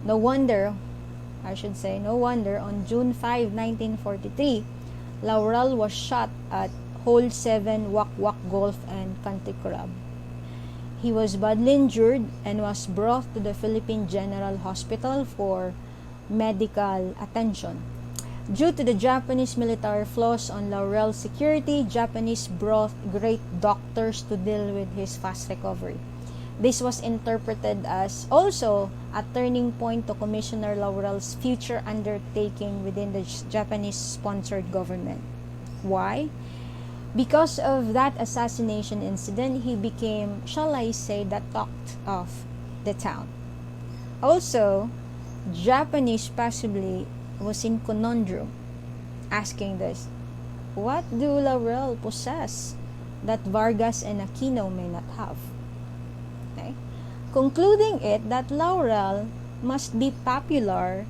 [SPEAKER 7] no wonder on June 5, 1943, Laurel was shot at Hole 7 Wak Wak Golf and Country Club. He was badly injured and was brought to the Philippine General Hospital for medical attention. Due to the Japanese military flaws on Laurel's security, Japanese brought great doctors to deal with his fast recovery. This was interpreted as also a turning point to Commissioner Laurel's future undertaking within the Japanese-sponsored government. Why? Because of that assassination incident, he became, shall I say, the talk of the town. Also, Japanese possibly was in conundrum, asking this: what do Laurel possess that Vargas and Aquino may not have? Okay. Concluding it that Laurel must be popular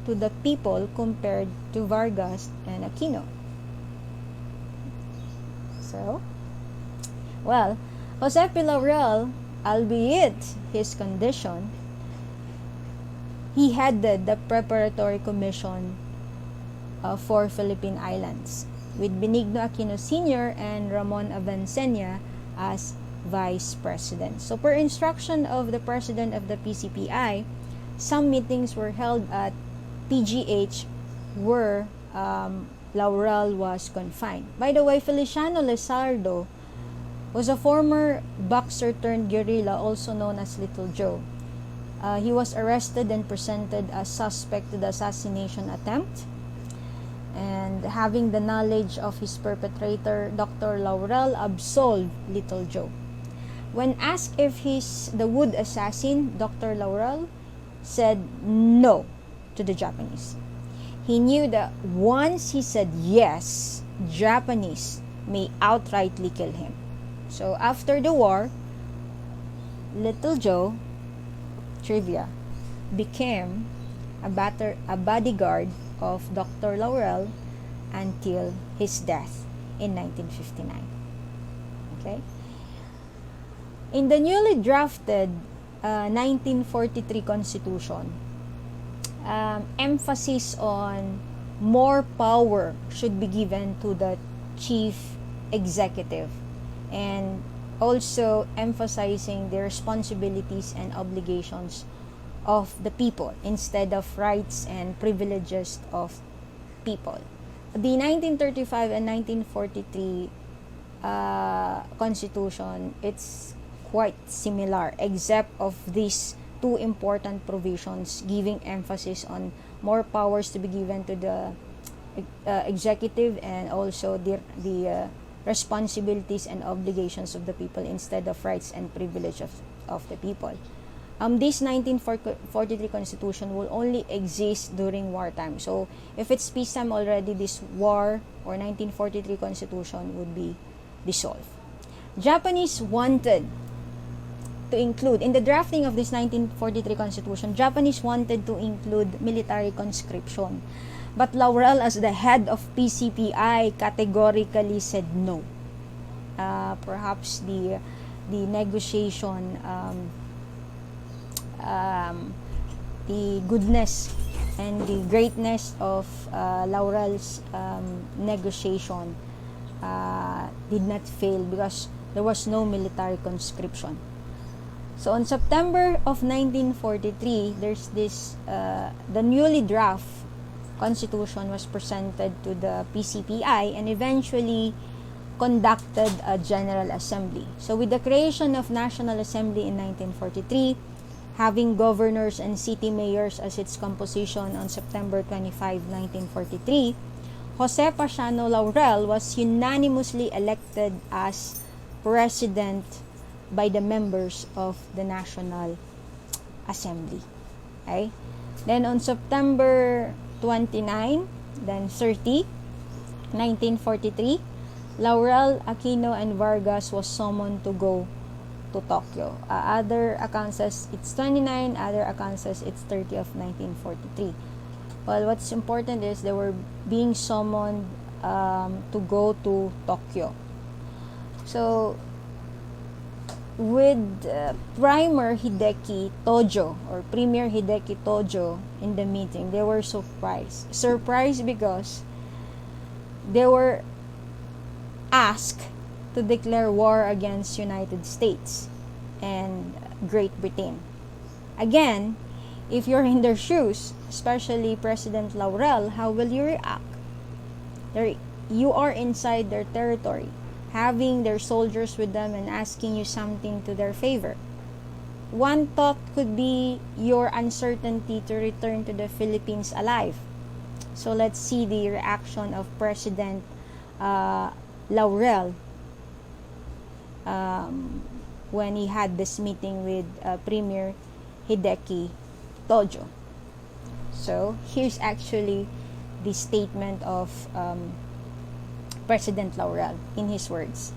[SPEAKER 7] to the people compared to Vargas and Aquino. So, Jose P. Laurel, albeit his condition, he headed the Preparatory Commission for Philippine Islands, with Benigno Aquino Sr. and Ramon Avancenia as Vice President. So, per instruction of the President of the PCPI, some meetings were held at PGH where Laurel was confined. By the way, Feliciano Lizardo was a former boxer turned guerrilla, also known as Little Joe. He was arrested and presented as suspect to the assassination attempt. And having the knowledge of his perpetrator, Dr. Laurel absolved Little Joe. When asked if he's the wood assassin, Dr. Laurel said no to the Japanese. He knew that once he said yes, Japanese may outrightly kill him. So after the war, Little Joe, trivia, became a bodyguard of Dr. Laurel until his death in 1959. Okay? In the newly drafted 1943 Constitution, emphasis on more power should be given to the chief executive, and also emphasizing the responsibilities and obligations of the people instead of rights and privileges of people. The 1935 and 1943 Constitution, it's quite similar, except of these two important provisions giving emphasis on more powers to be given to the executive, and also the responsibilities and obligations of the people instead of rights and privileges of the people. This 1943 Constitution will only exist during wartime. So if it's peacetime already, this war or 1943 Constitution would be dissolved. Japanese wanted to include, in the drafting of this 1943 Constitution, Japanese wanted to include military conscription. But Laurel, as the head of PCPI, categorically said no. Perhaps the negotiation, the goodness and the greatness of Laurel's negotiation did not fail because there was no military conscription. So on September of 1943, there's this the newly draft Constitution was presented to the PCPI and eventually conducted a General Assembly. So with the creation of National Assembly in 1943, having governors and city mayors as its composition on September 25, 1943, Jose Pasiano Laurel was unanimously elected as president by the members of the National Assembly. Okay? Then on September 29, then 30, 1943, Laurel, Aquino, and Vargas was summoned to go to Tokyo. Other accounts says it's 29, other accounts says it's 30 of 1943. Well, what's important is they were being summoned to go to Tokyo. So, with Premier Hideki Tojo in the meeting, they were surprised. Surprised because they were asked to declare war against United States and Great Britain. Again, if you're in their shoes, especially President Laurel, how will you react? You are inside their territory, having their soldiers with them and asking you something to their favor. One thought could be your uncertainty to return to the Philippines alive. So let's see the reaction of President Laurel when he had this meeting with Premier Hideki Tojo. So here's actually the statement of President Laurel in his words.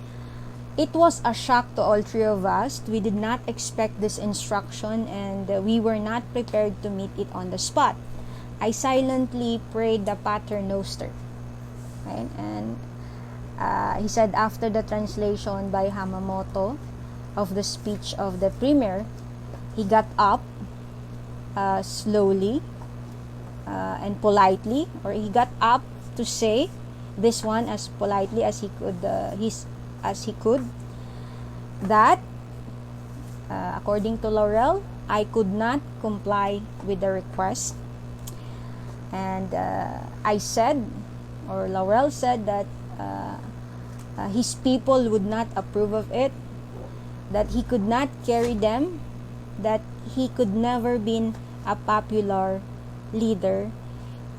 [SPEAKER 7] It was a shock to all three of us. We did not expect this instruction and we were not prepared to meet it on the spot. I silently prayed the Pater Noster. Right? And he said after the translation by Hamamoto of the speech of the Premier, he got up slowly and politely, or he got up to say this one as politely as he could, that according to Laurel, I could not comply with the request, and I said, or Laurel said, that his people would not approve of it, that he could not carry them, that he could never be a popular leader,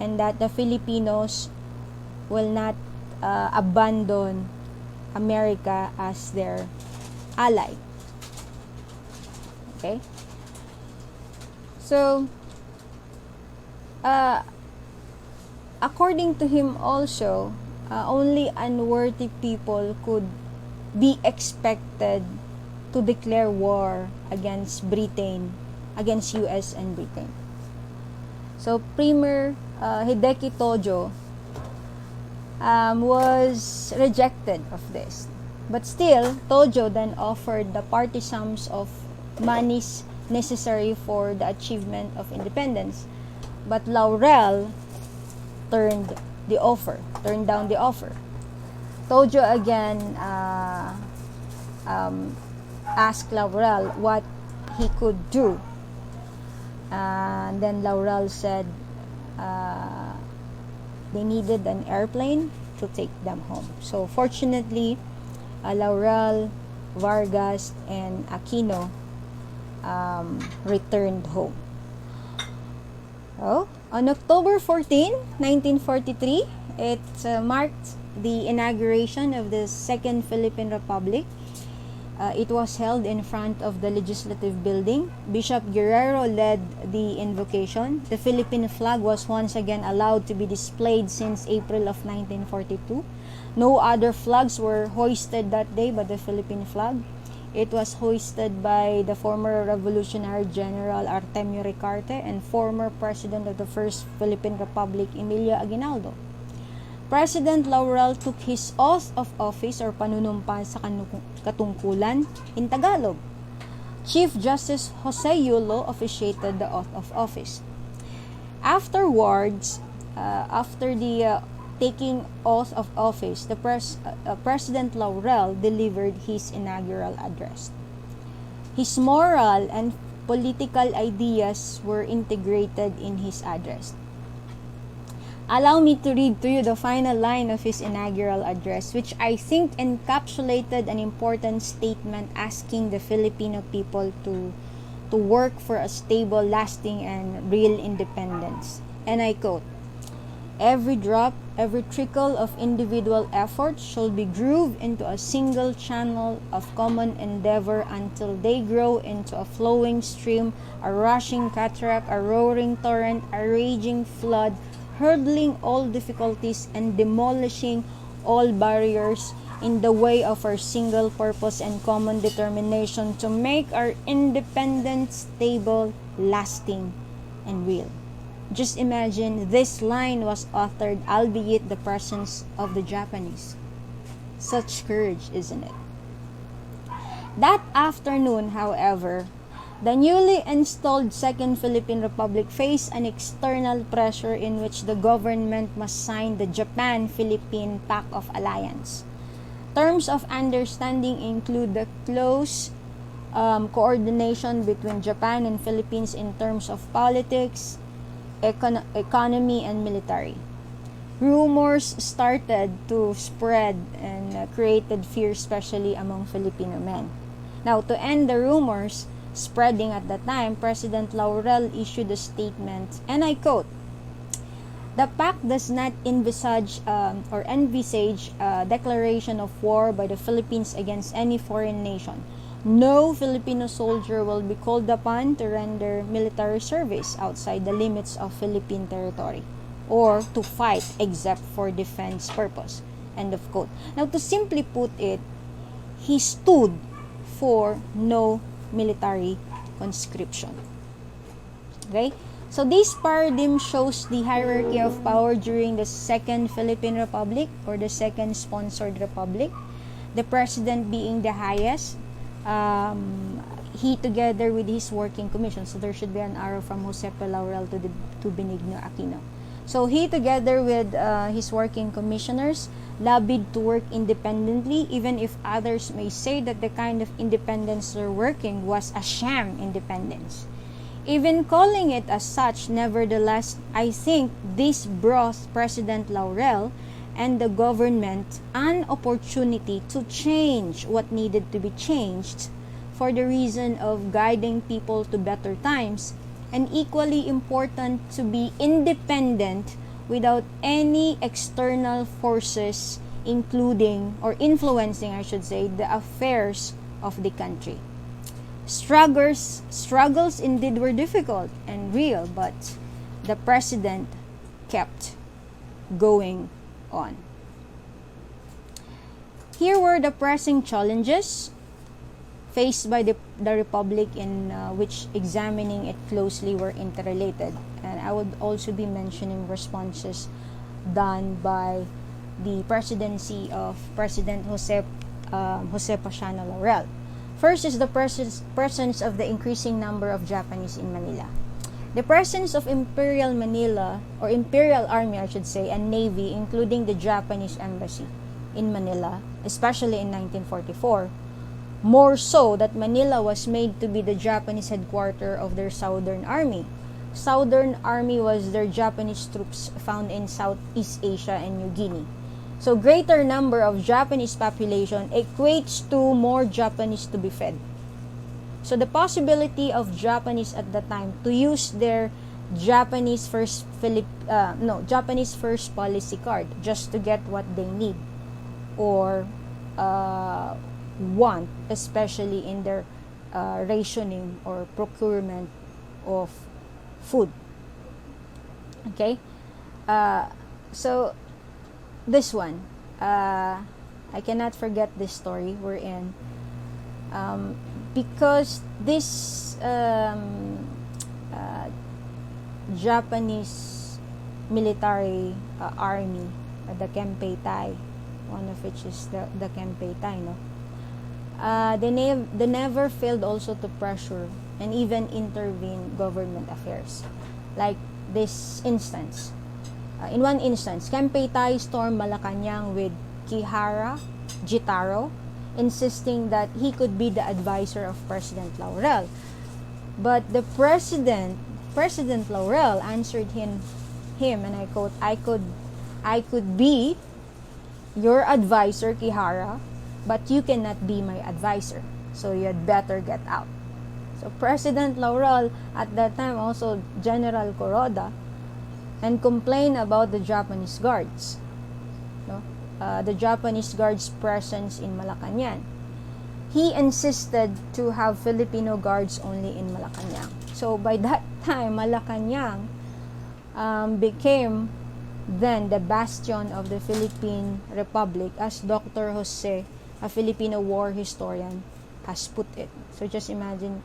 [SPEAKER 7] and that the Filipinos will not abandon America as their ally. Okay? So, according to him also, only unworthy people could be expected to declare war against Britain, against US and Britain. So Premier Hideki Tojo was rejected of this. But still, Tojo then offered the party sums of monies necessary for the achievement of independence. But Laurel turned down the offer. Tojo again asked Laurel what he could do. And then Laurel said they needed an airplane to take them home. So fortunately, Laurel, Vargas, and Aquino returned home. Oh, on October 14, 1943, it marked the inauguration of the Second Philippine Republic. It was held in front of the Legislative Building. Bishop Guerrero led the invocation. The Philippine flag was once again allowed to be displayed since April of 1942. No other flags were hoisted that day but the Philippine flag. It was hoisted by the former Revolutionary General Artemio Ricarte and former President of the First Philippine Republic, Emilio Aguinaldo. President Laurel took his oath of office or panunumpa sa katungkulan in Tagalog. Chief Justice Jose Yulo officiated the oath of office. Afterwards, after the taking oath of office, the President Laurel delivered his inaugural address. His moral and political ideas were integrated in his address. Allow me to read to you the final line of his inaugural address, which I think encapsulated an important statement asking the Filipino people to work for a stable, lasting, and real independence. And I quote, "Every drop, every trickle of individual effort shall be grooved into a single channel of common endeavor until they grow into a flowing stream, a rushing cataract, a roaring torrent, a raging flood, hurdling all difficulties and demolishing all barriers in the way of our single purpose and common determination to make our independence stable, lasting, and real." Just imagine this line was authored albeit the presence of the Japanese. Such courage, isn't it? That afternoon, however, the newly installed Second Philippine Republic faced an external pressure in which the government must sign the Japan-Philippine Pact of Alliance. Terms of understanding include the close coordination between Japan and Philippines in terms of politics, economy, and military. Rumors started to spread and created fear, especially among Filipino men. Now, to end the rumors spreading at the time, President Laurel issued a statement, and I quote, "The pact does not envisage a declaration of war by the Philippines against any foreign nation. No Filipino soldier will be called upon to render military service outside the limits of Philippine territory or to fight except for defense purpose." End of quote. Now, to simply put it, he stood for no military conscription. Okay? So this paradigm shows the hierarchy of power during the Second Philippine Republic or the Second Sponsored Republic. The president being the highest, he together with his working commission. So there should be an arrow from Josepe Laurel to Benigno Aquino. So he together with his working commissioners lobbied to work independently, even if others may say that the kind of independence they're working was a sham independence. Even calling it as such, nevertheless, I think this brought President Laurel and the government an opportunity to change what needed to be changed for the reason of guiding people to better times, and equally important, to be independent without any external forces including or influencing, I should say, the affairs of the country. Struggles indeed were difficult and real, but the president kept going on. Here were the pressing challenges faced by the Republic, in which examining it closely were interrelated. And I would also be mentioning responses done by the presidency of President Jose Pasiano Laurel. First is the presence of the increasing number of Japanese in Manila. The presence of Imperial Manila, or Imperial Army, I should say, and Navy, including the Japanese Embassy in Manila, especially in 1944, more so that Manila was made to be the Japanese headquarters of their Southern Army. Southern Army was their Japanese troops found in Southeast Asia and New Guinea. So greater number of Japanese population equates to more Japanese to be fed. So the possibility of Japanese at the time to use their Japanese first policy card just to get what they need or want, especially in their rationing or procurement of food. Okay, so this one, I cannot forget this story we're in, because this Japanese military army, the Kempei Tai, one of which is the Kempei Tai, no? They never failed also to pressure and even intervene government affairs. Like this instance. In one instance, Kempei Tai stormed Malacanang with Kihara Jitaro, insisting that he could be the advisor of President Laurel. But the President Laurel answered him, and I quote, I could be your advisor, Kihara, but you cannot be my advisor, so you had better get out. So President Laurel at that time, also General Kuroda, and complained about the Japanese guards, the Japanese guards' presence in Malacanang. He insisted to have Filipino guards only in Malacanang. So by that time, Malacanang became then the bastion of the Philippine Republic, as Dr. Jose, a Filipino war historian, has put it. So just imagine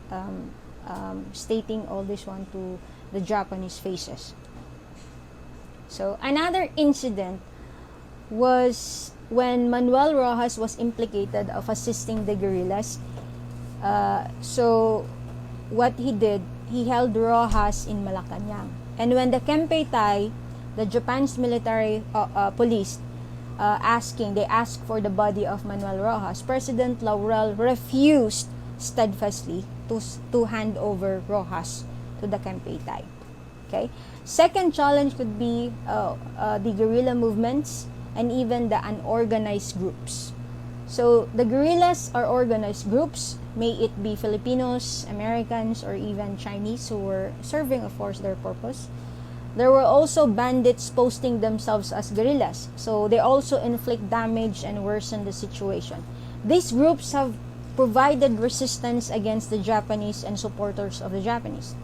[SPEAKER 7] stating all this one to the Japanese faces. So another incident was when Manuel Rojas was implicated of assisting the guerrillas. So what he did, he held Rojas in Malacanang. And when the Kempei Tai, the Japan's military police, they asked for the body of Manuel Rojas, President Laurel refused steadfastly to hand over Rojas to the Kempei Tai. Okay. Second challenge could be the guerrilla movements and even the unorganized groups. So the guerrillas are organized groups, may it be Filipinos, Americans, or even Chinese who were serving, of course, their purpose. There were also bandits posting themselves as guerrillas, so they also inflict damage and worsen the situation. These groups have provided resistance against the Japanese and supporters of the Japanese.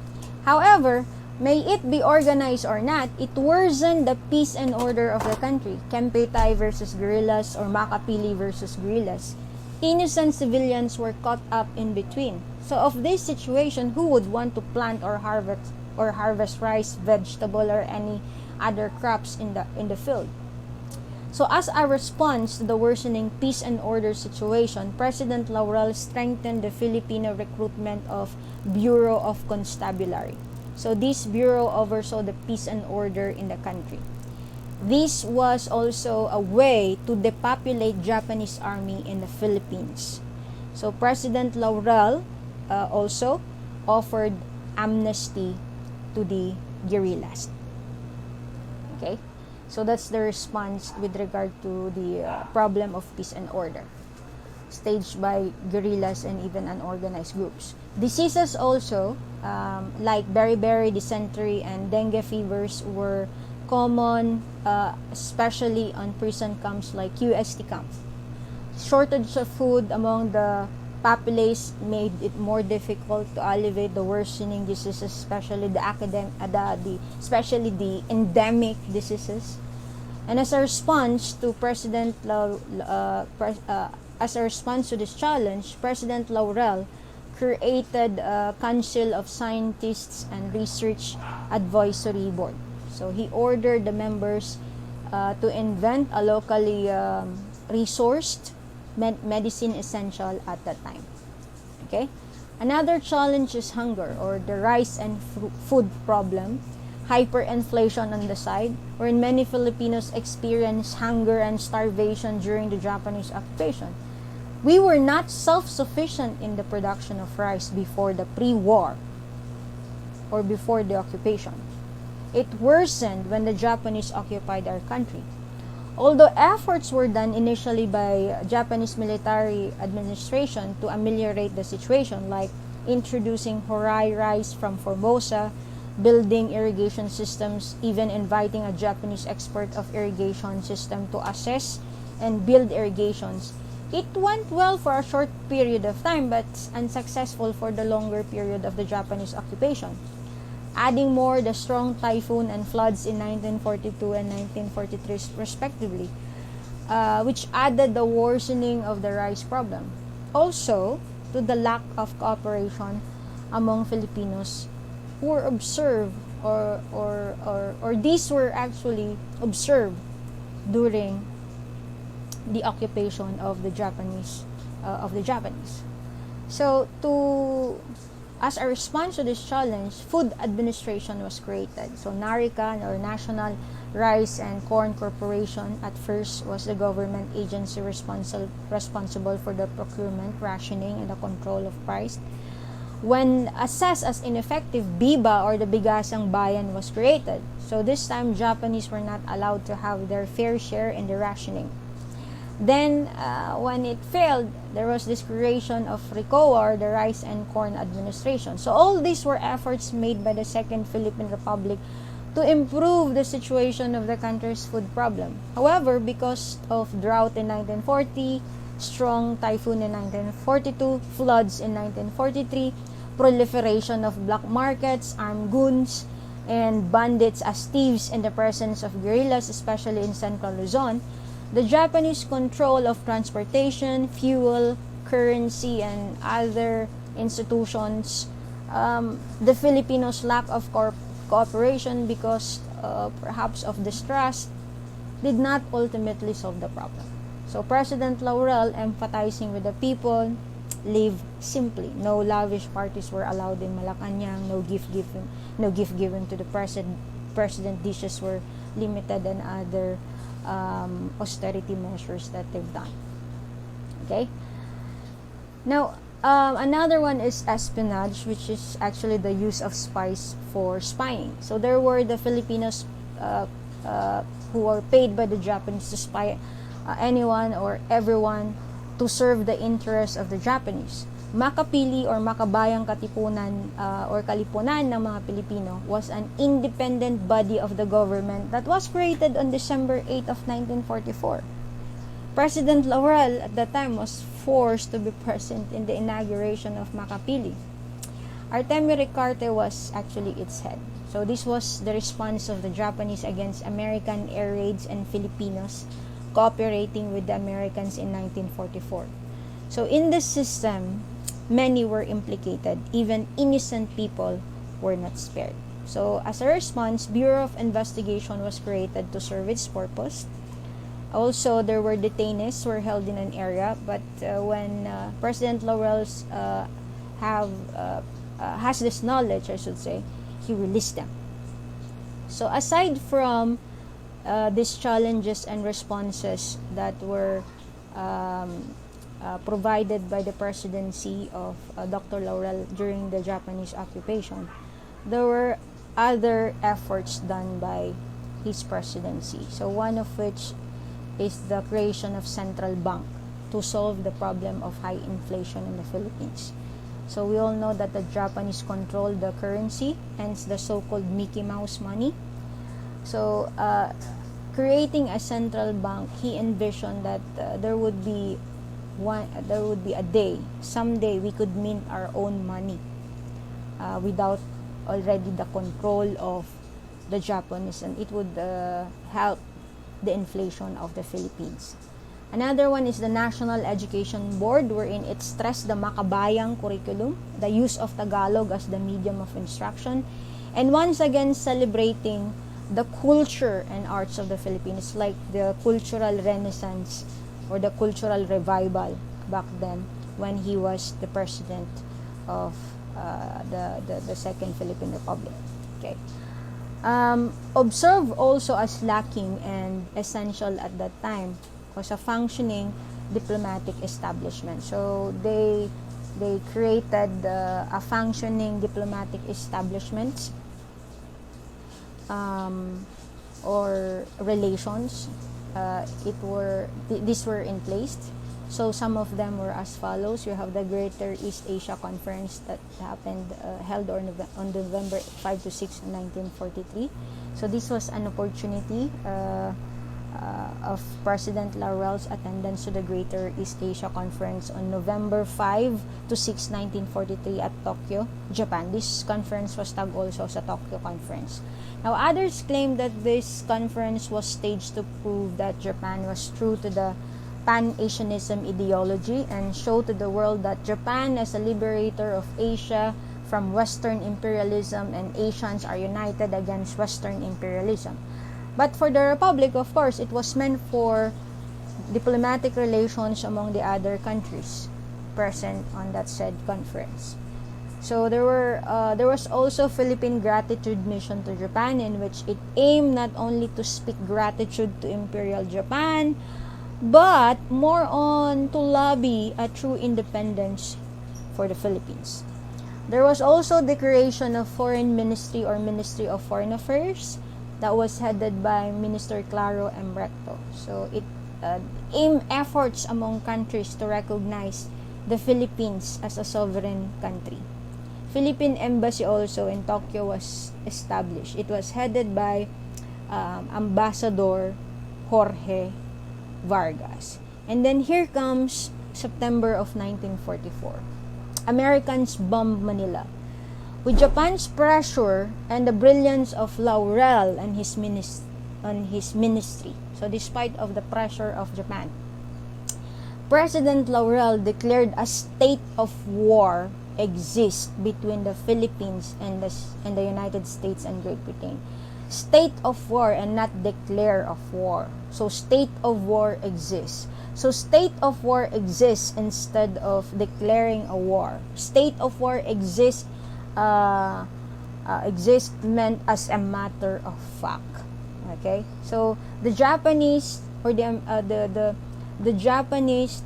[SPEAKER 7] However, may it be organized or not, it worsened the peace and order of the country. Kempei Tai versus guerrillas or Makapili versus guerrillas. Innocent civilians were caught up in between. So of this situation, who would want to plant or harvest rice, vegetable, or any other crops in the field? So as a response to the worsening peace and order situation, President Laurel strengthened the Filipino recruitment of Bureau of Constabulary. So this bureau oversaw the peace and order in the country. This was also a way to depopulate Japanese army in the Philippines. So President Laurel also offered amnesty to the guerrillas. Okay, so that's the response with regard to the problem of peace and order, staged by guerrillas and even unorganized groups. Diseases also, like beriberi, dysentery, and dengue fevers were common, especially on prison camps like QST camps. Shortage of food among the populace made it more difficult to alleviate the worsening diseases, especially especially the endemic diseases. And as a response to this challenge, President Laurel created a Council of Scientists and Research Advisory Board. So he ordered the members to invent a locally resourced medicine essential at that time. Okay? Another challenge is hunger, or the rice and food problem. Hyperinflation on the side, wherein many Filipinos experienced hunger and starvation during the Japanese occupation. We were not self-sufficient in the production of rice before the pre-war or before the occupation. It worsened when the Japanese occupied our country. Although efforts were done initially by Japanese military administration to ameliorate the situation, like introducing Horai rice from Formosa, building irrigation systems, even inviting a Japanese expert of irrigation system to assess and build irrigations, it went well for a short period of time, but unsuccessful for the longer period of the Japanese occupation. Adding more the strong typhoon and floods in 1942 and 1943 respectively, which added the worsening of the rice problem. Also, to the lack of cooperation among Filipinos who were observed, or these were actually observed during the occupation of the Japanese. So, as a response to this challenge, Food Administration was created. So NARICA, or National Rice and Corn Corporation, at first was the government agency responsible for the procurement, rationing, and the control of price. When assessed as ineffective, BIBA, or the Bigasang Bayan, was created. So this time, Japanese were not allowed to have their fair share in the rationing. Then, when it failed, there was this creation of RICOA, or the Rice and Corn Administration. So all these were efforts made by the Second Philippine Republic to improve the situation of the country's food problem. However, because of drought in 1940, strong typhoon in 1942, floods in 1943, proliferation of black markets, armed goons, and bandits as thieves in the presence of guerrillas, especially in Central Luzon, the Japanese control of transportation, fuel, currency, and other institutions, the Filipinos' lack of cooperation because perhaps of distrust, did not ultimately solve the problem. So President Laurel, emphasizing with the people, live simply. No lavish parties were allowed in Malacanang, no gift given to the president, dishes were limited, and other austerity measures that they've done. Okay. Now, another one is espionage, which is actually the use of spies for spying. So there were the Filipinos who were paid by the Japanese to spy anyone or everyone to serve the interests of the Japanese. Makapili, or Makabayang Katipunan or Kalipunan ng mga Pilipino, was an independent body of the government that was created on December 8 of 1944. President Laurel at that time was forced to be present in the inauguration of Makapili. Artemio Ricarte was actually its head. So this was the response of the Japanese against American air raids and Filipinos cooperating with the Americans in 1944. So in this system, many were implicated. Even innocent people were not spared. So as a response, Bureau of Investigation was created to serve its purpose. Also, there were detainees who were held in an area, but when President Laurel has this knowledge, I should say, he released them. So aside from these challenges and responses that were provided by the presidency of Dr. Laurel during the Japanese occupation, there were other efforts done by his presidency. So one of which is the creation of central bank to solve the problem of high inflation in the Philippines. So we all know that the Japanese controlled the currency, hence the so-called Mickey Mouse money. So creating a central bank, he envisioned that there would be a day, someday we could mint our own money without already the control of the Japanese, and it would help the inflation of the Philippines. Another one is the National Education Board, wherein it stressed the Makabayang curriculum, the use of Tagalog as the medium of instruction, and once again celebrating the culture and arts of the Philippines, like the cultural renaissance or the cultural revival back then when he was the president of the Second Philippine Republic. Okay. Observed also as lacking and essential at that time was a functioning diplomatic establishment. So they created a functioning diplomatic establishment or relations. These were in place. So some of them were as follows. You have the Greater East Asia Conference that happened, held on November 5 to 6, 1943. So this was an opportunity of President Laurel's attendance to the Greater East Asia Conference on November 5 to 6, 1943 at Tokyo, Japan. This conference was tagged also as a Tokyo Conference. Now, others claim that this conference was staged to prove that Japan was true to the Pan-Asianism ideology and show to the world that Japan, as a liberator of Asia from Western imperialism, and Asians are united against Western imperialism. But for the Republic, of course, it was meant for diplomatic relations among the other countries present on that said conference. So there was also Philippine gratitude mission to Japan, in which it aimed not only to speak gratitude to Imperial Japan, but more on to lobby a true independence for the Philippines. There was also the creation of Foreign Ministry or Ministry of Foreign Affairs that was headed by Minister Claro M. Recto. So it aimed efforts among countries to recognize the Philippines as a sovereign country. Philippine Embassy also in Tokyo was established. It was headed by Ambassador Jorge Vargas. And then here comes September of 1944. Americans bombed Manila. With Japan's pressure and the brilliance of Laurel and his ministry. So despite of the pressure of Japan, President Laurel declared a state of war exists between the Philippines and the United States and Great Britain. State of war and not declare of war. So state of war exists. So state of war exists instead of declaring a war. State of war exists meant as a matter of fact. Okay, so the Japanese or the Japanese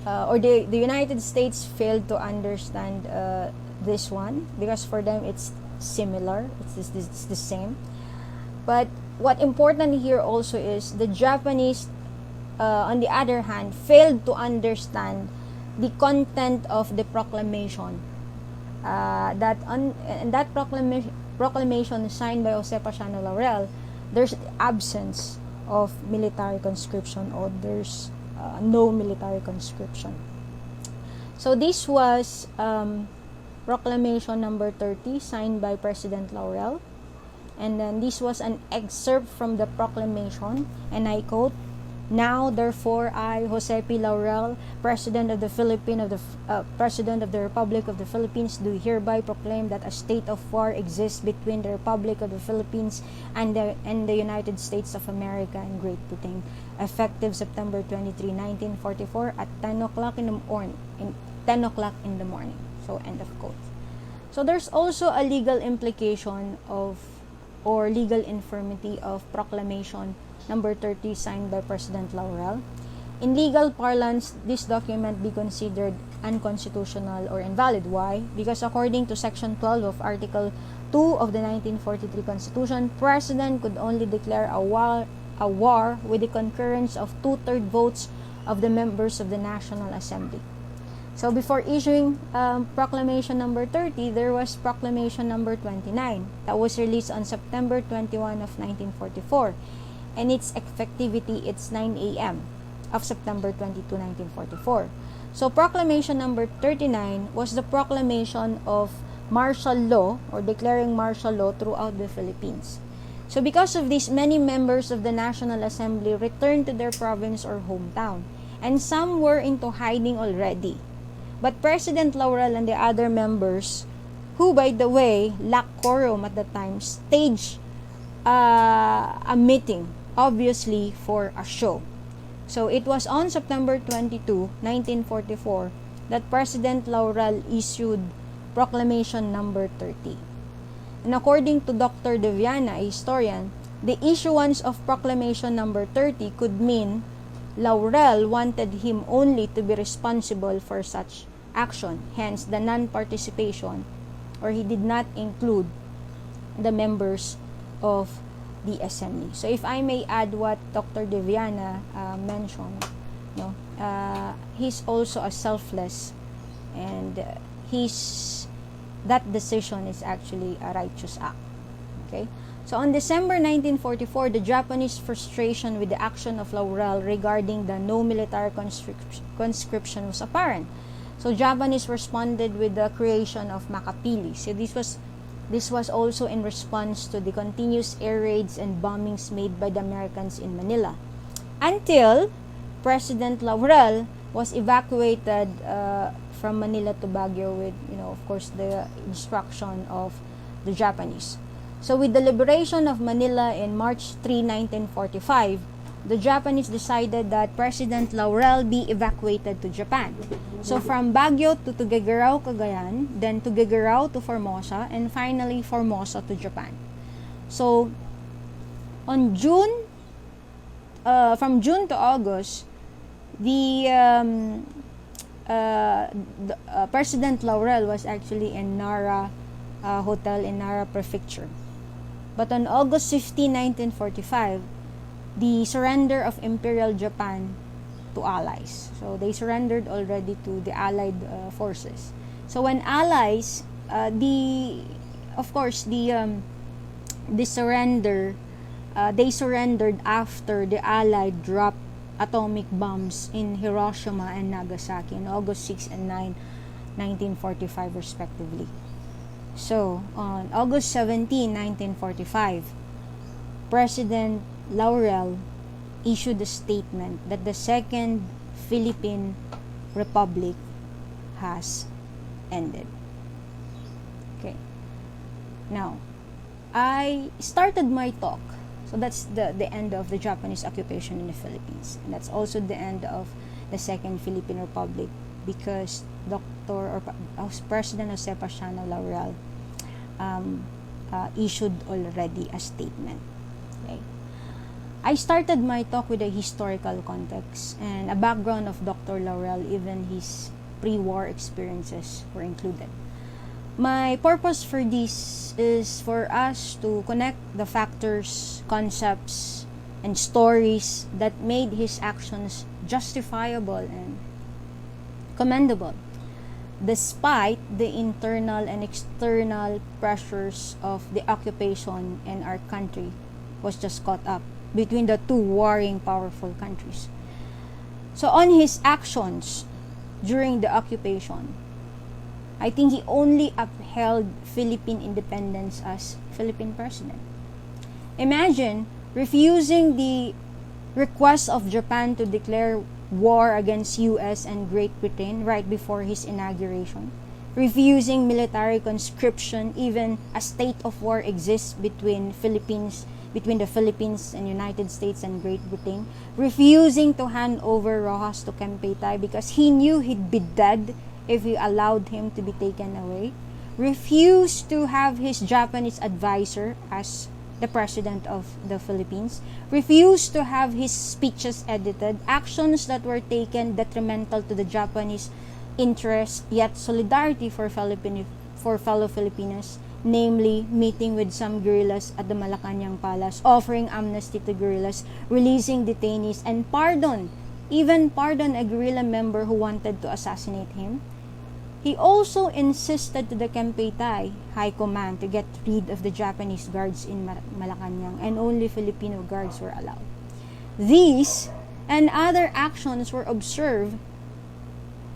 [SPEAKER 7] or the United States failed to understand this one, because for them it's similar, it's the same. But what important here also is the Japanese, on the other hand, failed to understand the content of the proclamation. That proclamation signed by Jose Paciano Laurel, there's absence of military conscription, or there's no military conscription. So this was proclamation number 30 signed by President Laurel, and then this was an excerpt from the proclamation, and I quote, "Now therefore I, Jose P. Laurel, President of the President of the Republic of the Philippines, do hereby proclaim that a state of war exists between the Republic of the Philippines and the United States of America and Great Britain, effective September 23, 1944 at 10 o'clock in the morning." So end of quote. So there's also a legal implication of, or legal infirmity of, proclamation number 30 signed by President Laurel. In legal parlance, this document be considered unconstitutional or invalid. Why? Because according to Section 12 of Article 2 of the 1943 Constitution, President could only declare a war with the concurrence of 2/3 votes of the members of the National Assembly. So before issuing proclamation number 30, there was proclamation number 29 that was released on September 21 of 1944. And its effectivity, it's 9 a.m. of September 22, 1944. So proclamation number 39 was the proclamation of martial law, or declaring martial law throughout the Philippines. So because of this, many members of the National Assembly returned to their province or hometown, and some were into hiding already. But President Laurel and the other members who, by the way, lacked quorum at the time, staged a meeting, obviously for a show. So it was on September 22, 1944, that President Laurel issued Proclamation number 30. And according to Dr. De Viana, a historian, the issuance of Proclamation number 30 could mean Laurel wanted him only to be responsible for such action, hence the non-participation, or he did not include the members of the assembly. So if I may add what Dr. De Viana mentioned, he's also a selfless, and that decision is actually a righteous act. Okay? So on December 1944, the Japanese frustration with the action of Laurel regarding the no military conscription was apparent. So Japanese responded with the creation of Makapili. So this was also in response to the continuous air raids and bombings made by the Americans in Manila, until President Laurel was evacuated from Manila to Baguio with, of course, the instruction of the Japanese. So with the liberation of Manila in March 3, 1945, the Japanese decided that President Laurel be evacuated to Japan. So from Baguio to Tuguegarao, Cagayan, then Tuguegarao to Formosa, and finally Formosa to Japan. So on from June to August, President Laurel was actually in Nara Hotel in Nara Prefecture. But on August 15, 1945, the surrender of Imperial Japan to Allies. So they surrendered already to the Allied forces. So when Allies, they surrendered after the Allied dropped atomic bombs in Hiroshima and Nagasaki on August 6 and 9, 1945 respectively. So on August 17, 1945, President Laurel issued a statement that the Second Philippine Republic has ended. Okay. Now, I started my talk. So that's the end of the Japanese occupation in the Philippines. And that's also the end of the Second Philippine Republic, because President Jose Pasiano Laurel issued already a statement. Okay. I started my talk with a historical context and a background of Dr. Laurel, even his pre-war experiences were included. My purpose for this is for us to connect the factors, concepts, and stories that made his actions justifiable and commendable, despite the internal and external pressures of the occupation, and our country was just caught up between the two warring powerful countries. So on his actions during the occupation, I think he only upheld Philippine independence as Philippine president. Imagine refusing the request of Japan to declare war against US and Great Britain right before his inauguration, refusing military conscription, even a state of war exists between the Philippines and United States and Great Britain, refusing to hand over Rojas to Kempeitai because he knew he'd be dead if he allowed him to be taken away, refused to have his Japanese advisor as the president of the Philippines, refused to have his speeches edited, actions that were taken detrimental to the Japanese interests, yet solidarity for fellow Filipinos, namely meeting with some guerrillas at the Malacanang Palace, offering amnesty to guerrillas, releasing detainees, and even pardon a guerrilla member who wanted to assassinate him. He also insisted to the Kempeitai High Command to get rid of the Japanese guards in Malacanang, and only Filipino guards were allowed. These and other actions were observed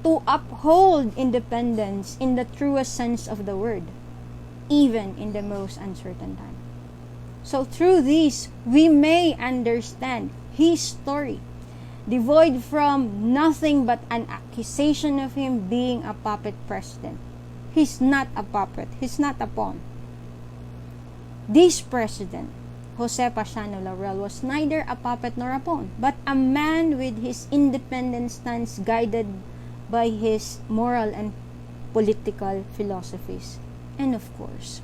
[SPEAKER 7] to uphold independence in the truest sense of the word, even in the most uncertain time. So through this, we may understand his story, devoid from nothing but an accusation of him being a puppet president. He's not a puppet. He's not a pawn. This president, Jose Pasiano Laurel, was neither a puppet nor a pawn, but a man with his independent stance guided by his moral and political philosophies, and of course,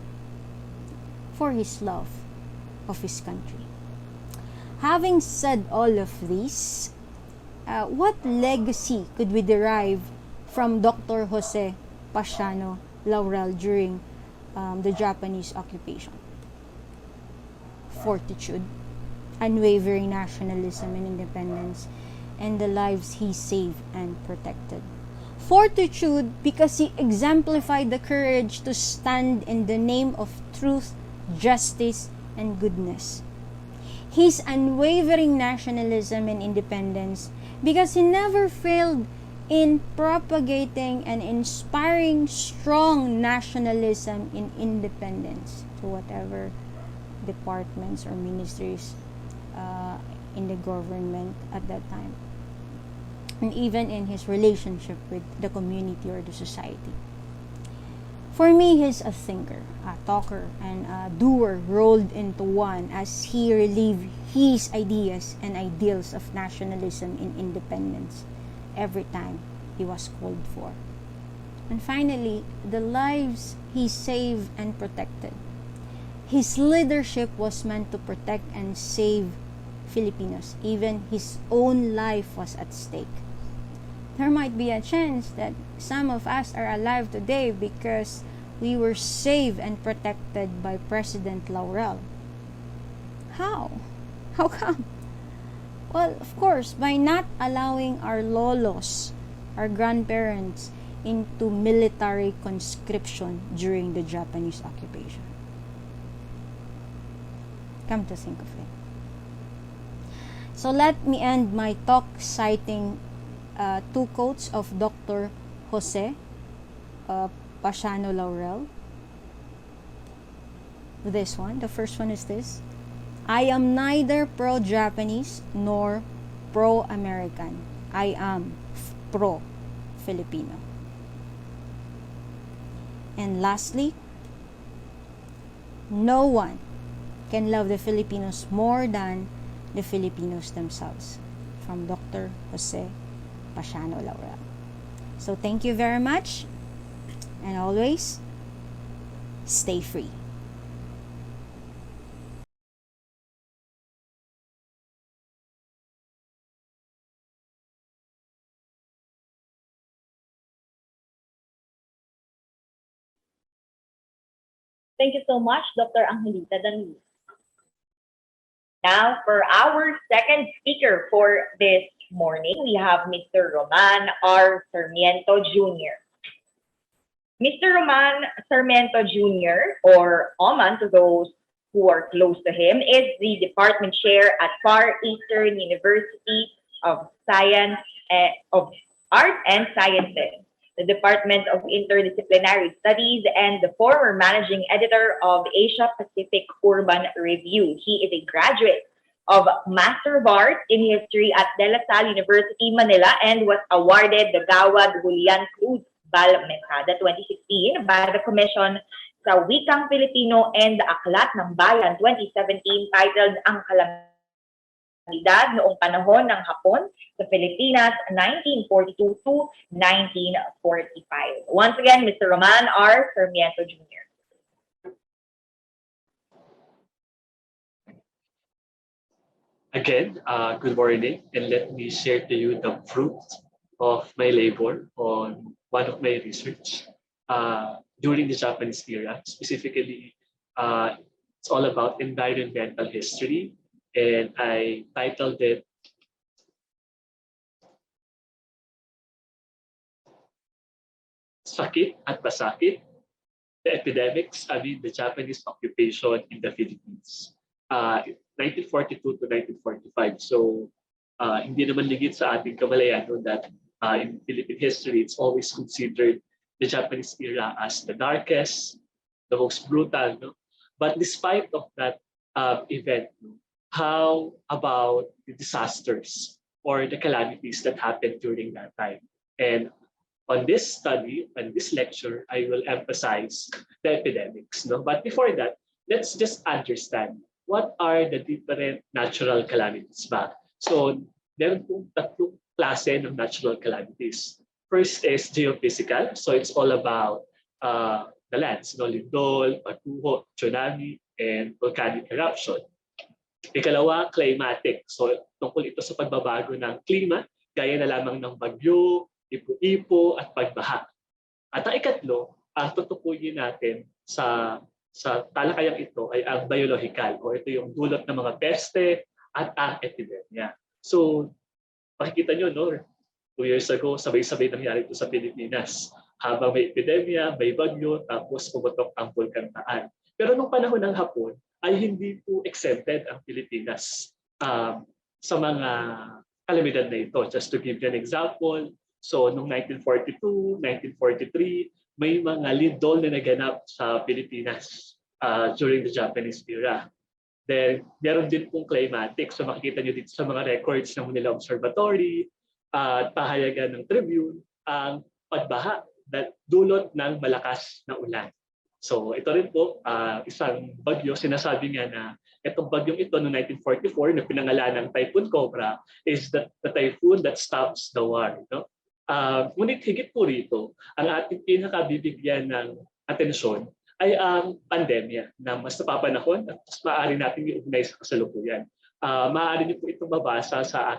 [SPEAKER 7] for his love of his country. Having said all of this, what legacy could we derive from Dr. Jose Pasiano Laurel during the Japanese occupation? Fortitude, unwavering nationalism and independence, and the lives he saved and protected. Fortitude because he exemplified the courage to stand in the name of truth, justice, and goodness. His unwavering nationalism and independence because he never failed in propagating and inspiring strong nationalism in independence to whatever departments or ministries in the government at that time, and even in his relationship with the community or the society. For me, he's a thinker, a talker, and a doer rolled into one as he relived his ideas and ideals of nationalism and independence every time he was called for. And finally, the lives he saved and protected. His leadership was meant to protect and save Filipinos. Even his own life was at stake. There might be a chance that some of us are alive today because we were saved and protected by President Laurel. How? How come? Well, of course, by not allowing our lolos, our grandparents, into military conscription during the Japanese occupation. Come to think of it. So let me end my talk citing two quotes of Dr. Jose Pasiano Laurel. This one, the first one is this: I am neither pro-Japanese nor pro-American. I am pro-Filipino. And lastly, no one can love the Filipinos more than the Filipinos themselves. From Dr. Jose Pasiano Laurel. So thank you very much, and always stay free.
[SPEAKER 4] Thank you so much, Dr. Angelita Danilo.
[SPEAKER 1] Now, for our second speaker for this morning, we have Mr. Roman R. Sarmiento Jr. Mr. Roman Sarmiento Jr., or Oman to those who are close to him, is the department chair at Far Eastern University of Art and Sciences, the Department of Interdisciplinary Studies, and the former managing editor of Asia Pacific Urban Review. He is a graduate of Master of Arts in History at De La Salle University, Manila, and was awarded the Gawad Julian Cruz Balmecada 2016 by the Commission sa Wikang Filipino and the Aklat ng Bayan 2017 titled Ang Kalamidad noong panahon ng Hapon sa Pilipinas 1942 to 1945. Once again, Mr. Roman R. Sarmiento Jr.
[SPEAKER 8] Again, good morning, and let me share to you the fruit of my labor on one of my research during the Japanese era. Specifically, it's all about environmental history, and I titled it Sakit at Basakit, the epidemics amid the Japanese occupation in the Philippines. 1942 to 1945. So, hindi naman ligit sa ating kamalayan that in Philippine history, it's always considered the Japanese era as the darkest, the most brutal. No? But despite of that event, how about the disasters or the calamities that happened during that time? And on this study, on this lecture, I will emphasize the epidemics. No? But before that, let's just understand what are the different natural calamities ba? So, meron pong tatlong klase ng natural calamities. First is geophysical. So, it's all about the lands, no? Lindol, pagguho, tsunami, and volcanic eruption. Ikalawa, climatic. So, tungkol ito sa pagbabago ng klima, gaya na lamang ng bagyo, ipo-ipo, at pagbaha. At ang ikatlo, ang tutukuyin natin sa talakayang ito ay ang biological o ito yung dulot ng mga peste at ang epidemya. So, makikita nyo, no? 2 years ago, sabay-sabay nangyari ito sa Pilipinas. Habang may epidemya, may bagyo, tapos pumutok ang Bulkantaan. Pero nung panahon ng Hapon, ay hindi po exempted ang Pilipinas sa mga kalamidad na ito. Just to give you an example, so noong 1942, 1943, may mga lindol na naganap sa Pilipinas during the Japanese era. Then, meron din pong climatic. So makikita nyo dito sa mga records ng Manila Observatory at pahayagan ng Tribune ang pagbaha na dulot ng malakas na ulan. So ito rin po, isang bagyo, sinasabi nga na itong bagyong ito noong 1944 na pinangalan ng Typhoon Cobra is the typhoon that stops the war. No? Ngunit higit po rito, ang ating pinakabibigyan ng atensyon ay ang pandemya na mas napapanahon at mas maaari natin i-ugnay sa kasalukuyan. Maaari niyo po itong mabasa sa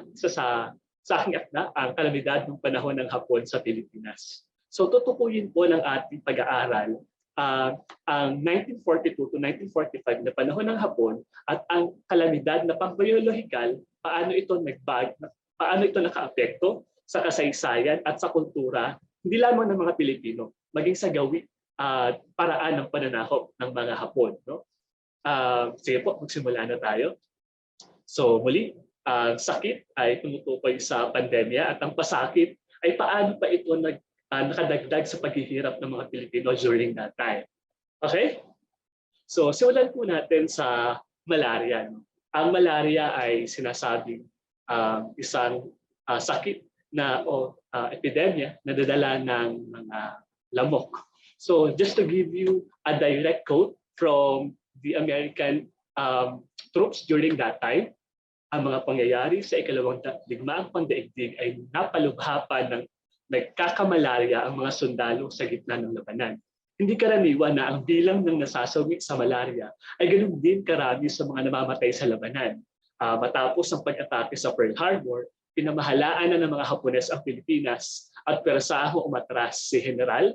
[SPEAKER 8] aking akda, ang kalamidad ng panahon ng Hapon sa Pilipinas. So tutukuyin po ng ating pag-aaral ang 1942 to 1945 na panahon ng Hapon at ang kalamidad na pang-biologikal, paano ito nakaapekto sa kasaysayan at sa kultura, hindi lamang ng mga Pilipino, maging sa gawi at paraan ng pananakop ng mga Hapon. No? Sige po, magsimula na tayo. So muli, ang sakit ay tumutukoy sa pandemya at ang pasakit ay paano pa ito nakadagdag sa paghihirap ng mga Pilipino during that time. Okay? So simulan po natin sa malaria. No? Ang malaria ay sinasabing isang sakit na epidemya na dadala ng mga lamok. So just to give you a direct quote from the American troops during that time, ang mga pangyayari sa ikalawang digmaang pandaigdig ay napalubha pa ng nagkakamalarya ang mga sundalo sa gitna ng labanan. Hindi karaniwan na ang bilang ng nasasawi sa malaria ay ganoon din karami sa mga namamatay sa labanan. Matapos ang pag-atake sa Pearl Harbor, pinamahalaan na ng mga Hapones ang Pilipinas at persaho umatras si General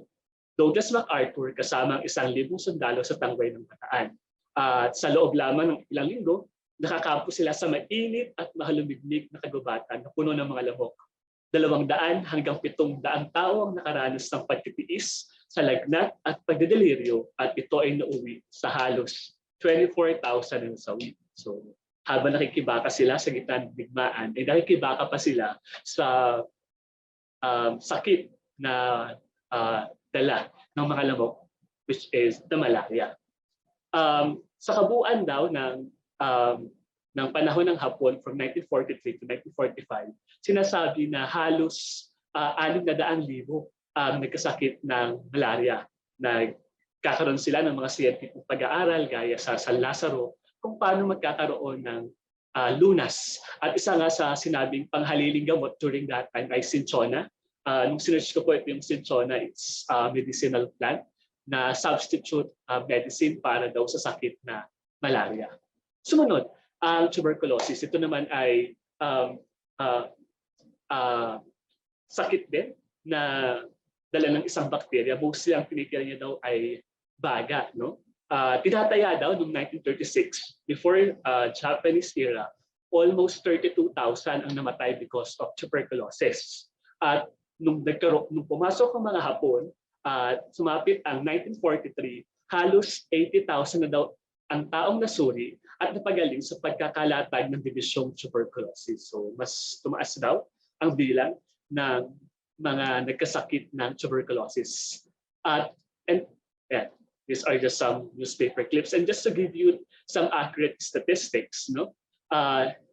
[SPEAKER 8] Douglas MacArthur kasama ang 1,000 sundalo sa Tangway ng Bataan. At sa loob lamang ng ilang linggo, nakakampo sila sa mainit at mahalumigmig na kagubatan na puno ng mga lamok. 200 hanggang 700 tao ang nakaranas ng pagtitiis sa lagnat at pagdedeliryo at ito ay nauwi sa halos 24,000 ang sawi. So habang nakikibaka sila sa gitna ng digmaan, ay nakikibaka pa sila sa sakit na dala ng mga lamok, which is the malaria. Sa kabuuan daw ng panahon ng Hapon from 1943 to 1945, sinasabi na halos 600,000 ang nagkasakit ng malaria. Nagkakaroon sila ng mga scientific pag-aaral gaya sa San Lazaro kung paano magkakaroon ng lunas. At isa nga sa sinabing panghaliling gamot during that time ay cinchona. Nung sinerch ko po ito yung cinchona, it's a medicinal plant na substitute medicine para daw sa sakit na malaria. Sumunod, ang tuberculosis. Ito naman ay sakit din na dala ng isang bakterya. Mostly ang tinitira niya daw ay baga. No? Tinataya daw noong 1936, before Japanese era, almost 32,000 ang namatay because of tuberculosis. At nung pumasok ang mga Hapon, sumapit ang 1943, halos 80,000 na daw ang taong nasuri at napagaling sa pagkakalatag ng dibisyong tuberculosis. So mas tumaas daw ang bilang ng mga nagkasakit ng tuberculosis. These are just some newspaper clips. And just to give you some accurate statistics, no?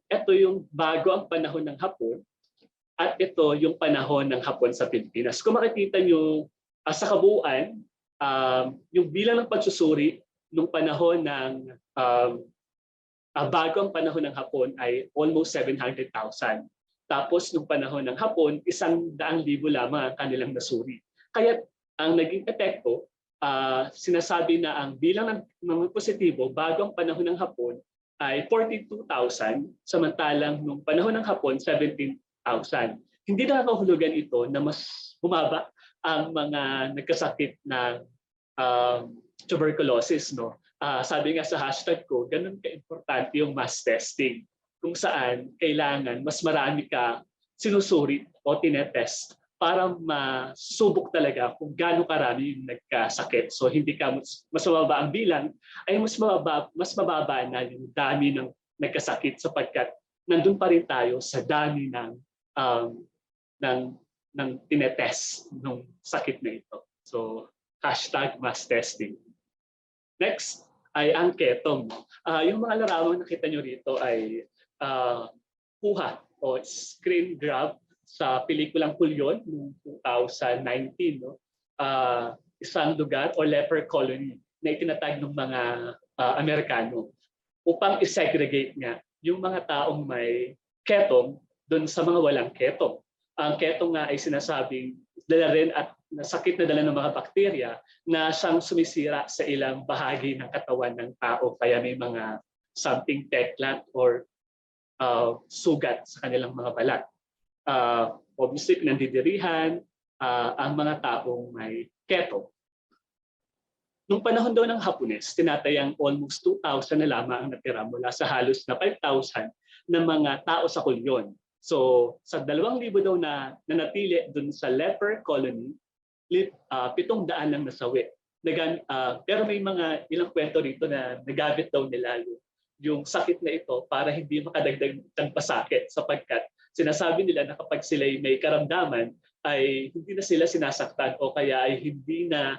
[SPEAKER 8] Ito yung bago ang panahon ng Hapon, at ito yung panahon ng Hapon sa Pilipinas. Kung makikita nyo sa kabuuan, yung bilang ng pagsusuri nung panahon ng bago ang panahon ng Hapon ay almost 700,000. Tapos nung panahon ng Hapon, 100,000 lamang ang kanilang nasuri. Kaya ang naging epekto, sinasabi na ang bilang ng positibo bago ang panahon ng Hapon ay 42,000, samantalang nung panahon ng Hapon, 17,000. Hindi nakakahulugan ito na mas bumaba ang mga nagkasakit ng tuberculosis, no? Sabi nga sa hashtag ko, ganun ka-importante yung mass testing kung saan kailangan mas marami ka sinusuri o tinetest para masubok talaga kung gaano karami yung nagkasakit. So hindi ka mas mababa ang bilang, ay mas mababa na yung dami ng nagkasakit sapagkat nandun pa rin tayo sa dami ng tinetest ng sakit na ito. So hashtag mass testing. Next ay ang ketong. Yung mga larawang nakita nyo rito ay kuha o screen grab sa pelikulang Kulyon noong 2019. No? Isang lugar o leper colony na itinatag ng mga Amerikano upang isegregate nga yung mga taong may ketong doon sa mga walang ketong. Ang ketong nga ay sinasabing dala rin at sakit na dala ng mga bakterya na siyang sumisira sa ilang bahagi ng katawan ng tao. Kaya may mga something teklat or sugat sa kanilang mga balat. Obviously, pinandidirihan ang mga taong may ketong. Nung panahon daw ng Hapones, tinatayang almost 2,000 na lamang ang natira mula sa halos na 5,000 na mga tao sa Kulyon. So sa 2,000 daw na nanatili dun sa leper colony, 700 lang nasawi. Pero may mga ilang kwento rito na nagamit daw nila yung sakit na ito para hindi makadagdag ng pasakit sapagkat sinasabi nila na kapag sila may karamdaman ay hindi na sila sinasaktan o kaya ay hindi na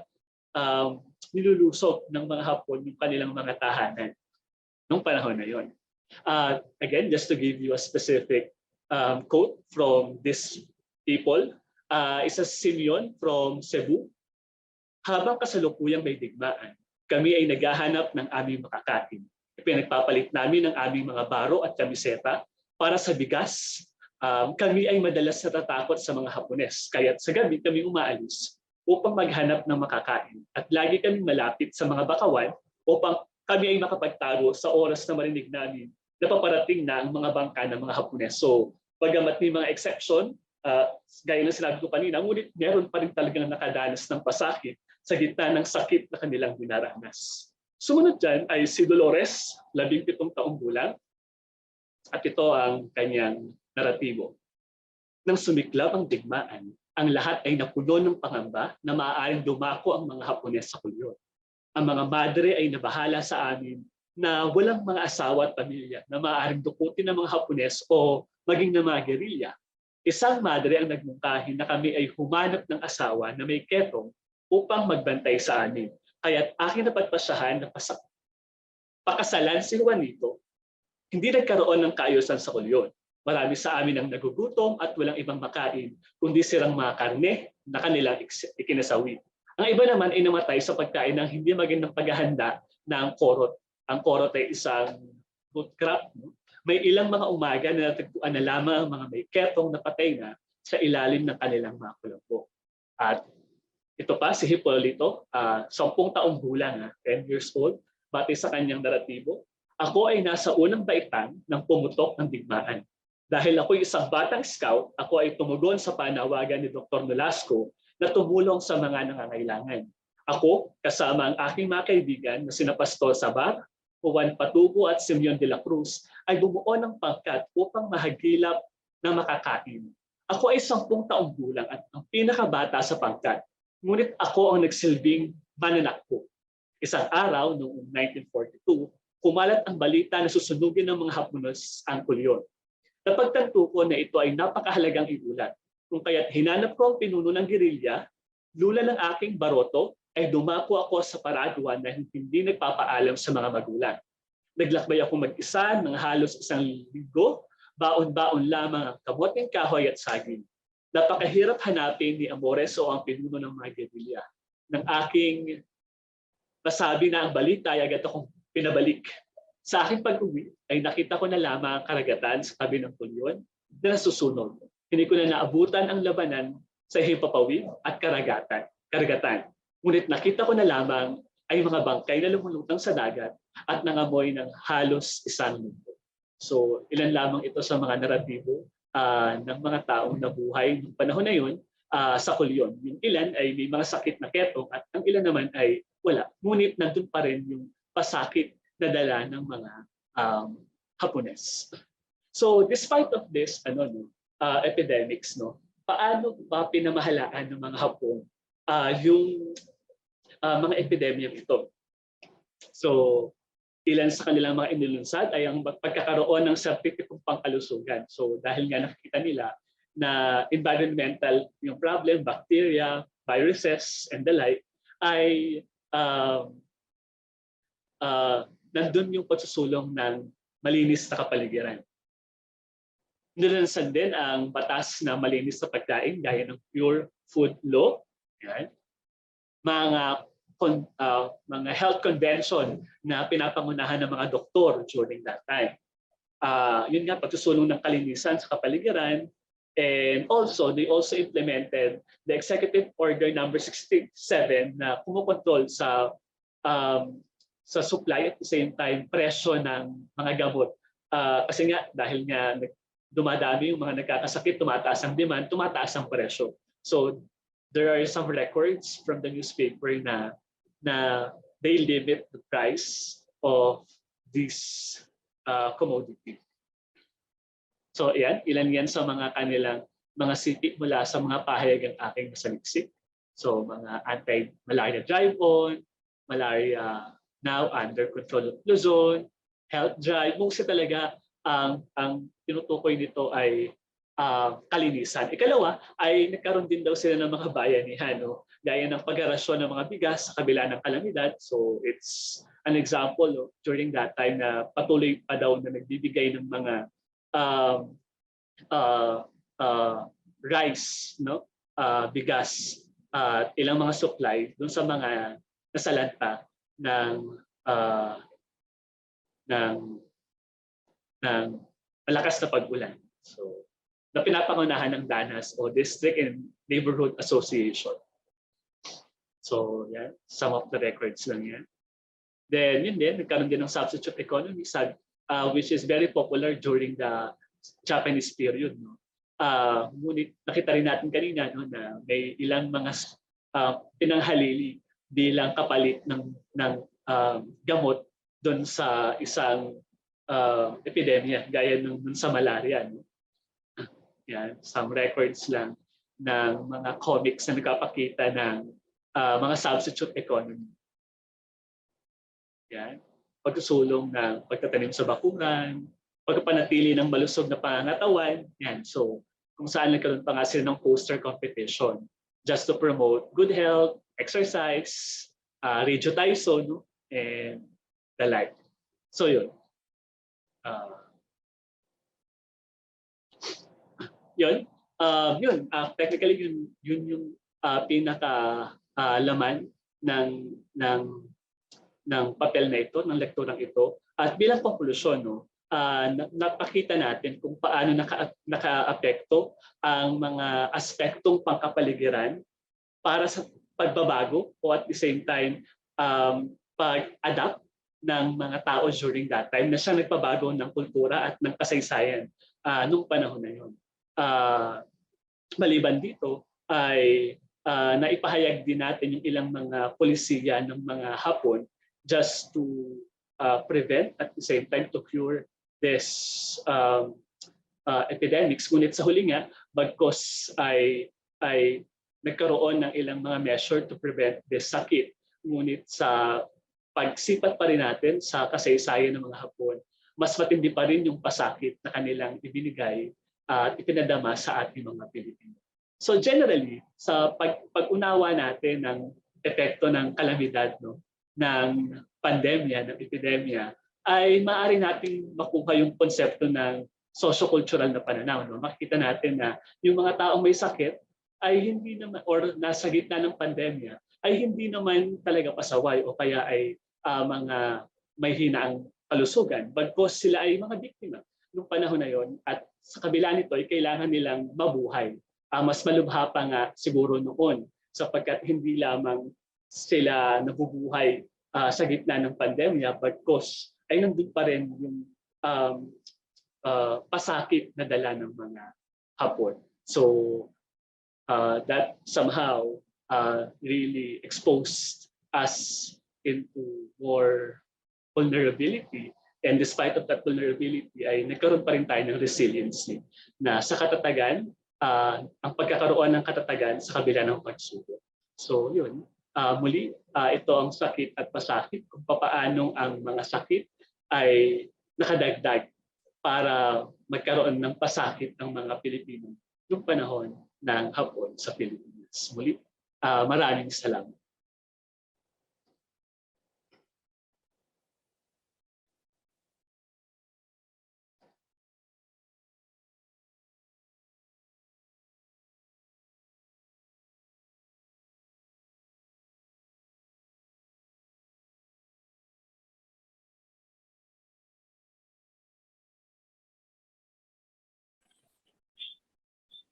[SPEAKER 8] nilulusog ng mga Hapon yung kanilang mga tahanan nung panahon na yon. Again, just to give you a specific quote from these people, isa Simeon from Cebu. Habang kasalukuyang may digmaan, kami ay naghahanap ng aming makakain. Pinagpapalit namin ang aming mga baro at kamiseta para sa bigas. Kami ay madalas natatakot sa mga Hapones, kaya't sa gabi kami umaalis upang maghanap ng makakain. At lagi kami malapit sa mga bakawan upang kami ay makapagtago sa oras na marinig namin na paparating na ang mga bangka ng mga Hapones. So, bagamat may mga exception, gaya ng sinabi ko kanina, ngunit meron pa rin talagang nakadanas ng pasakit sa gitna ng sakit na kanilang dinaranas. Sumunod dyan ay si Dolores, 17 taong gulang, at ito ang kanyang naratibo. Nang sumiklab ang digmaan, ang lahat ay napuno ng pangamba na maaaring dumako ang mga Hapones sa Kulyon. Ang mga madre ay nabahala sa amin na walang mga asawa at pamilya na maaaring dukutin ng mga Hapones o maging ng mga gerilya. Isang madre ang nagmungkahi na kami ay humanap ng asawa na may ketong upang magbantay sa amin. Kaya't aking napagpasyahan na pakasalan si Juanito, hindi nagkaroon ng kaayusan sa Kulyon. Marami sa amin ang nagugutom at walang ibang makain, kundi sirang mga karne na kanilang ikinasawi. Ang iba naman ay namatay sa pagkain ng hindi magandang paghahanda ng korot. Ang korot ay isang root crop. No? May ilang mga umaga na natagpuan na lamang ang mga may ketong na patay na sa ilalim ng kanilang mga kulambo. At ito pa, si Hipolito, 10 taong gulang, 10 years old, batay sa kanyang naratibo. Ako ay nasa unang baitan ng pumutok ng digmaan. Dahil ako'y isang batang scout, ako ay tumugon sa panawagan ni Dr. Nolasco na tumulong sa mga nangangailangan. Ako, kasama ang aking mga kaibigan na sina Pastor Sabar, Juan Patubo at Simeon de la Cruz, ay bumuo ng pangkat upang mahagilap na makakain. Ako ay 10 taong gulang at ang pinakabata sa pangkat. Ngunit ako ang nagsilbing mananakpo. Isang araw noong 1942, kumalat ang balita na susunugin ng mga Hapones ang Kulyon. Napagtanto ko na ito ay napakahalagang iulat. Kung kaya't hinanap ko ang pinuno ng gerilya, lula ng aking baroto ay dumako ako sa paraguan na hindi nagpapaalam sa mga magulang. Naglakbay ako mag-isa ng halos 1 linggo baon-baon lamang ang kamoting kahoy at saging. Napakahirap hanapin ni Amores o ang pinuno ng mga gerilya. Nang aking nasabi na ang balita ay agad akong pinabalik. Sa aking pag-uwi ay nakita ko na lamang ang karagatan sa tabi ng tulyon na nasusunog. Hindi ko na naabutan ang labanan sa himpapawid at karagatan. Ngunit nakita ko na lamang ay mga bangkay na lumulutang sa dagat at nangamoy ng halos isang mundo. So ilan lamang ito sa mga naratibo ng mga taong nabuhay noong panahon na yun sa kulyon. Yung ilan ay may mga sakit na ketong at ang ilan naman ay wala. Ngunit nandun pa rin yung pasakit na dala ng mga Hapones. So despite of this epidemics, paano ba pinamahalaan ng mga Hapon yung mga epidemyang ito? So ilan sa kanilang mga inilunsad ay ang pagkakaroon ng sertipikong pangkalusugan. So dahil nga nakikita nila na environmental yung problem, bacteria, viruses, and the like, ay nandun yung pagsusulong ng malinis na kapaligiran. Nilansan din ang batas na malinis na pagkain gaya ng Pure Food Law. Yan. Mga health convention na pinapangunahan ng mga doktor during that time. Yun nga, pagsusulong ng kalinisan sa kapaligiran. And also, they also implemented the Executive Order number 67 na kumukontrol sa supply at the same time presyo ng mga gamot. Kasi nga, dahil nga dumadami yung mga nagkakasakit, tumataas ang demand, tumataas ang presyo. So there are some records from the newspaper na they limit the price of this commodity. So ilan yan sa mga kanilang mga sipi mula sa mga pahayagang aking nasaliksik. So mga anti-malaria drive-on, malaria now under control of Luzon, health drive. Mostly talaga ang tinutukoy nito ay kalinisan. Ikalawa ay nagkaroon din daw sila ng mga bayanihan, gaya ng pag-arasyon ng mga bigas sa kabila ng kalamidad. So it's an example during that time na patuloy pa daw na nagbibigay ng mga rice, bigas, ilang mga supply dun sa mga nasalanta ng malakas na pag-ulan. So na pinapangunahan ng DANAS o District and Neighborhood Association. So yan, some of the records lang yan. Then yun din, nagkaroon din ng substitute economy which is very popular during the Japanese period. Ngunit nakita rin natin kanina na may ilang mga pinanghalili bilang kapalit ng gamot doon sa isang epidemya gaya nung sa malaria. Yan, some records lang ng mga comics na nagpapakita ng mga substitute economy. Yan, pagsusulong ng pagtatanim sa bakuran, pagpapanatili ng malusog na pangangatawan. Yan, so kung saan nagkaroon pa nga sila ng poster competition just to promote good health, exercise, radio Tyson, and the like. So yun. Technically yun yung pinaka laman ng papel na ito, ng lekturang ito. At bilang konklusyon, napakita natin kung paano naka-apekto ang mga aspektong pangkapaligiran para sa pagbabago o at the same time pag-adapt ng mga tao during that time na siya nagpabago ng kultura at ng kasaysayan nung panahon na yun. Maliban dito ay naipahayag din natin yung ilang mga polisiya ng mga Hapon just to prevent at the same time to cure this epidemics. Ngunit sa huli nga, bagkos ay nagkaroon ng ilang mga measure to prevent this sakit. Ngunit sa pagsipat pa rin natin sa kasaysayan ng mga Hapon, mas matindi pa rin yung pasakit na kanilang ibinigay at ipinadama sa ating mga Pilipino. So generally, sa pag-unawa natin ng epekto ng kalamidad, ng pandemya, ng epidemya, ay maaari nating makuha yung konsepto ng socio-cultural na pananaw. No? Makikita natin na yung mga taong may sakit ay hindi naman, or nasa gitna ng pandemya, ay hindi naman talaga pasaway o kaya ay mga may hinaang kalusugan. Bagkos sila ay mga biktima noong panahon na yon, at sa kabila nito ay kailangan nilang mabuhay. Mas malubha pa nga siguro noon sapagkat hindi lamang sila nabubuhay sa gitna ng pandemya, bagkos ay nandun pa rin yung pasakit na dala ng mga Hapon. So that somehow really exposed us into more vulnerability, and despite of that vulnerability ay nagkaroon pa rin tayo ng resiliency na sa katatagan, ang pagkakaroon ng katatagan sa kabila ng pagsubok. So yun, muli ito ang sakit at pasakit, kung papaanong ang mga sakit ay nakadagdag para magkaroon ng pasakit ng mga Pilipino noong panahon ng Hapon sa Pilipinas. Muli, maraming salamat.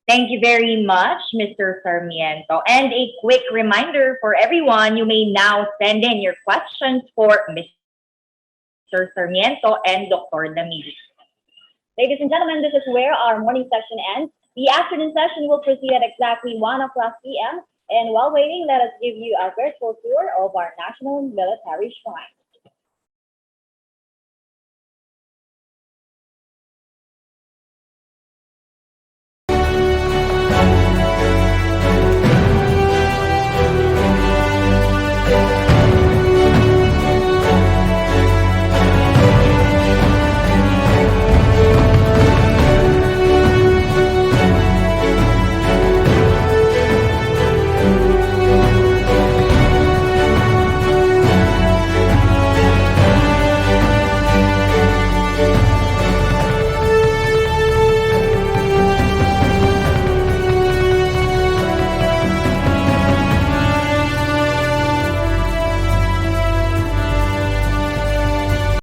[SPEAKER 1] Thank you very much, Mr. Sarmiento. And a quick reminder for everyone, you may now send in your questions for Mr. Sarmiento and Dr. Damili.
[SPEAKER 4] Ladies and gentlemen, this is where our morning session ends. The afternoon session will proceed at exactly 1 o'clock p.m. And while waiting, let us give you a virtual tour of our National Military Shrine.